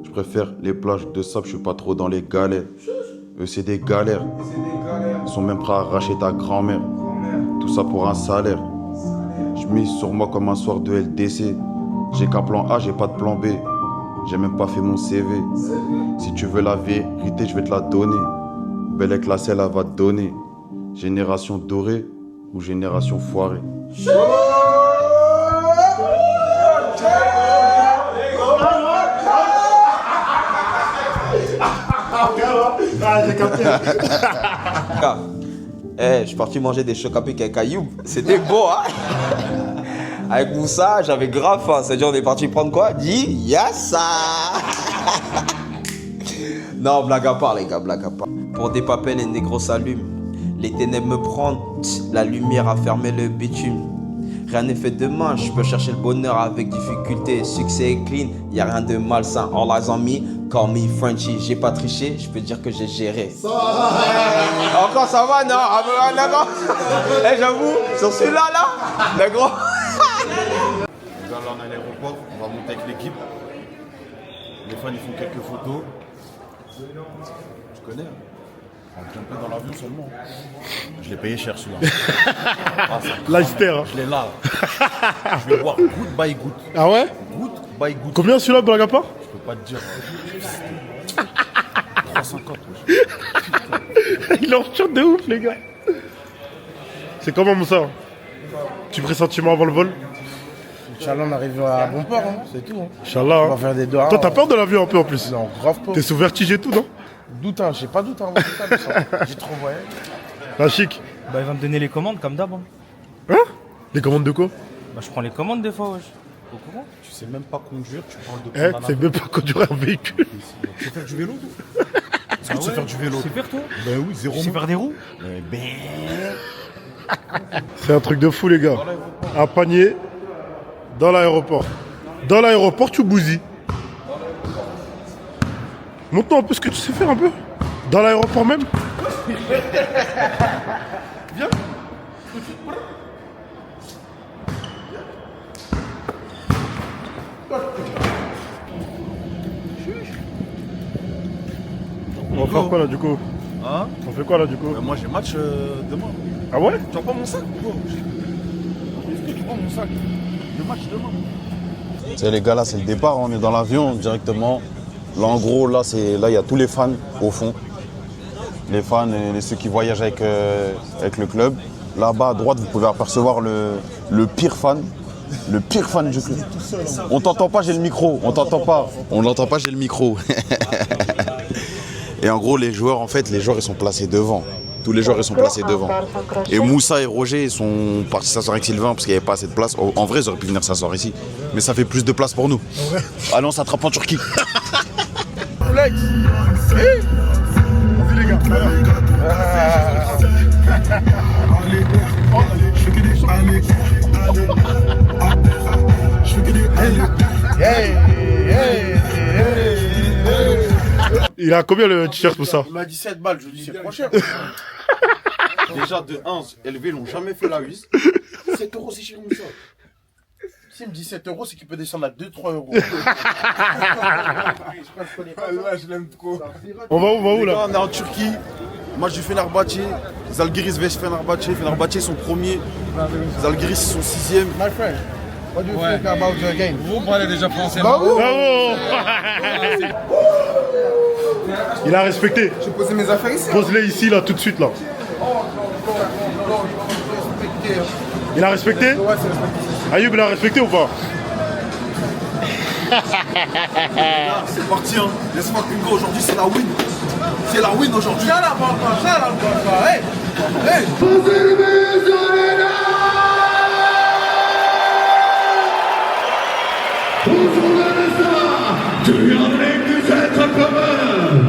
[SPEAKER 2] Je préfère les plages de sable, je suis pas trop dans les galets. Eux c'est des galères. Ils sont même prêts à arracher ta grand-mère. Tout ça pour un salaire. Je mise sur moi comme un soir de LDC. J'ai qu'un plan A, j'ai pas de plan B. J'ai même pas fait mon CV. Si tu veux la vérité, je vais te la donner. Belle avec la selle, elle va te donner. Génération dorée ou génération foirée.
[SPEAKER 5] J'ai capté.
[SPEAKER 15] Je suis parti manger des chocs à pic avec Ayoub. C'était beau, hein. Avec Moussa, j'avais grave faim. C'est-à-dire, on est parti prendre quoi? Dis Yassa. Non, blague à part, les gars, blague à part. Pour des papels, les négros s'allument. Les ténèbres me prennent, la lumière a fermé le bitume. Rien n'est fait de main, je peux chercher le bonheur avec difficulté. Succès est clean, y a rien de malsain. All eyes on me, call me Frenchy. J'ai pas triché, je peux dire que j'ai géré. Encore ça va, non? Ah, d'accord. J'avoue, sur celui-là, là, le gros.
[SPEAKER 2] Là, on est à l'aéroport, on va monter avec l'équipe. Les fans, ils font quelques photos. Tu connais, hein? On vient pas dans l'avion seulement. Je l'ai payé cher celui-là.
[SPEAKER 3] Lifestyle.
[SPEAKER 2] Je l'ai là. Je vais voir Good by Good.
[SPEAKER 3] Ah ouais?
[SPEAKER 2] Good by Good.
[SPEAKER 3] Combien celui-là, blague à part?
[SPEAKER 2] Je peux pas te dire. 350.
[SPEAKER 3] Il en chante de ouf, les gars. C'est comment, Moussa? Petit pressentiment avant le vol?
[SPEAKER 1] Inch'Allah, on arrive à bon port, hein. C'est tout. Hein.
[SPEAKER 3] Inch'Allah.
[SPEAKER 1] On va faire des doigts.
[SPEAKER 3] Toi, t'as peur de l'avion un peu en plus?
[SPEAKER 1] Non, grave pas.
[SPEAKER 3] T'es sous vertige et tout, non?
[SPEAKER 1] Doute, hein. J'ai pas doute, hein. J'ai trop voyagé.
[SPEAKER 3] La chic.
[SPEAKER 6] Bah, il va me donner les commandes comme d'hab. Hein.
[SPEAKER 3] Les commandes de quoi?
[SPEAKER 6] Bah, je prends les commandes des fois, wesh. Au courant?
[SPEAKER 2] Tu sais même pas conduire, tu parles de
[SPEAKER 3] C'est même pas conduire un véhicule.
[SPEAKER 2] Tu sais faire du vélo, toi? Est-ce que tu sais faire du vélo?
[SPEAKER 6] Tu sais faire, toi?
[SPEAKER 2] Ben oui, zéro.
[SPEAKER 6] Tu sais faire des roues?
[SPEAKER 3] C'est un truc de fou, les gars. Un panier dans l'aéroport. Dans l'aéroport, tu bousilles. Montre-nous un peu ce que tu sais faire un peu. Dans l'aéroport même. Viens. On va faire quoi là du coup?
[SPEAKER 2] Hein?
[SPEAKER 3] On fait quoi là du coup?
[SPEAKER 2] Moi j'ai match demain.
[SPEAKER 3] Ah ouais?
[SPEAKER 2] Tu vois pas mon sac, gros? Est-ce que tu vois mon sac? Le match demain.
[SPEAKER 13] Tu sais les gars, là c'est le départ, on est dans l'avion directement. Là en gros, là il y a tous les fans au fond. Les fans et ceux qui voyagent avec le club. Là-bas à droite, vous pouvez apercevoir le pire fan. Le pire fan du club. On t'entend pas, j'ai le micro. On t'entend pas. On l'entend pas, j'ai le micro. Et en gros, les joueurs ils sont placés devant. Tous les joueurs ils sont placés devant. Et Moussa et Roger ils sont partis s'asseoir avec Sylvain parce qu'il n'y avait pas assez de place. En vrai, ils auraient pu venir s'asseoir ici. Mais ça fait plus de place pour nous. Allez, on s'attrape en Turquie.
[SPEAKER 5] Flex. Vas-y les gars.
[SPEAKER 3] Il a combien le t-shirt pour ça?
[SPEAKER 2] Il m'a dit 7 balles, je lui dis c'est trop cher. Déjà de 1, élevés, ils n'ont jamais fait la 8. 7 euros, c'est cher, ça. S'il me dit 7 euros, c'est qu'il peut descendre à 2-3 euros. Je l'aime trop.
[SPEAKER 3] On va où là?
[SPEAKER 2] On est en Turquie. Match du Fenerbahçe. Zalgiris vs Fenerbahçe. Fenerbahçe sont premiers. Zalgiris sont 6e.
[SPEAKER 5] My friend, what do you think about the game?
[SPEAKER 9] Vous parlez déjà français.
[SPEAKER 3] Bravo! Il a respecté.
[SPEAKER 9] J'ai posé mes affaires ici.
[SPEAKER 3] Pose-les ici là tout de suite là. Il a respecté?
[SPEAKER 5] Ouais, c'est respecté.
[SPEAKER 3] Ayoub, il a respecté ou pas?
[SPEAKER 2] C'est parti, hein. Laisse-moi Bingo, aujourd'hui c'est la win. C'est la win aujourd'hui.
[SPEAKER 5] Hey! Hey!
[SPEAKER 16] Tu viens avec des êtres communs.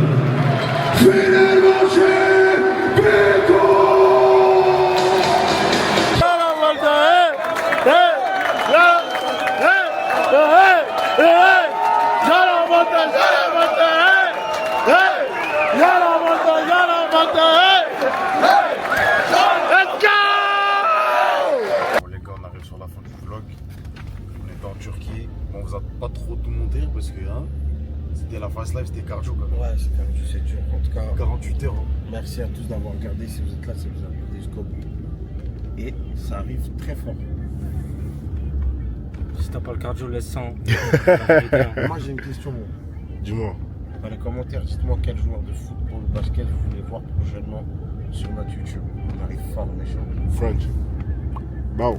[SPEAKER 3] C'était la fast life, c'était cardio quand même.
[SPEAKER 16] Ouais, c'est cardio, c'est dur. En tout cas,
[SPEAKER 3] 48 heures. Hein.
[SPEAKER 16] Merci à tous d'avoir regardé. Si vous êtes là, si vous avez regardé jusqu'au bout. Et ça arrive très fort.
[SPEAKER 6] Si t'as pas le cardio, laisse ça.
[SPEAKER 16] Moi, j'ai une question.
[SPEAKER 3] Dis-moi.
[SPEAKER 16] Dans les commentaires, dites-moi quel joueur de football ou basket vous voulez voir prochainement sur notre YouTube. On arrive fort, méchant.
[SPEAKER 3] French. Bow.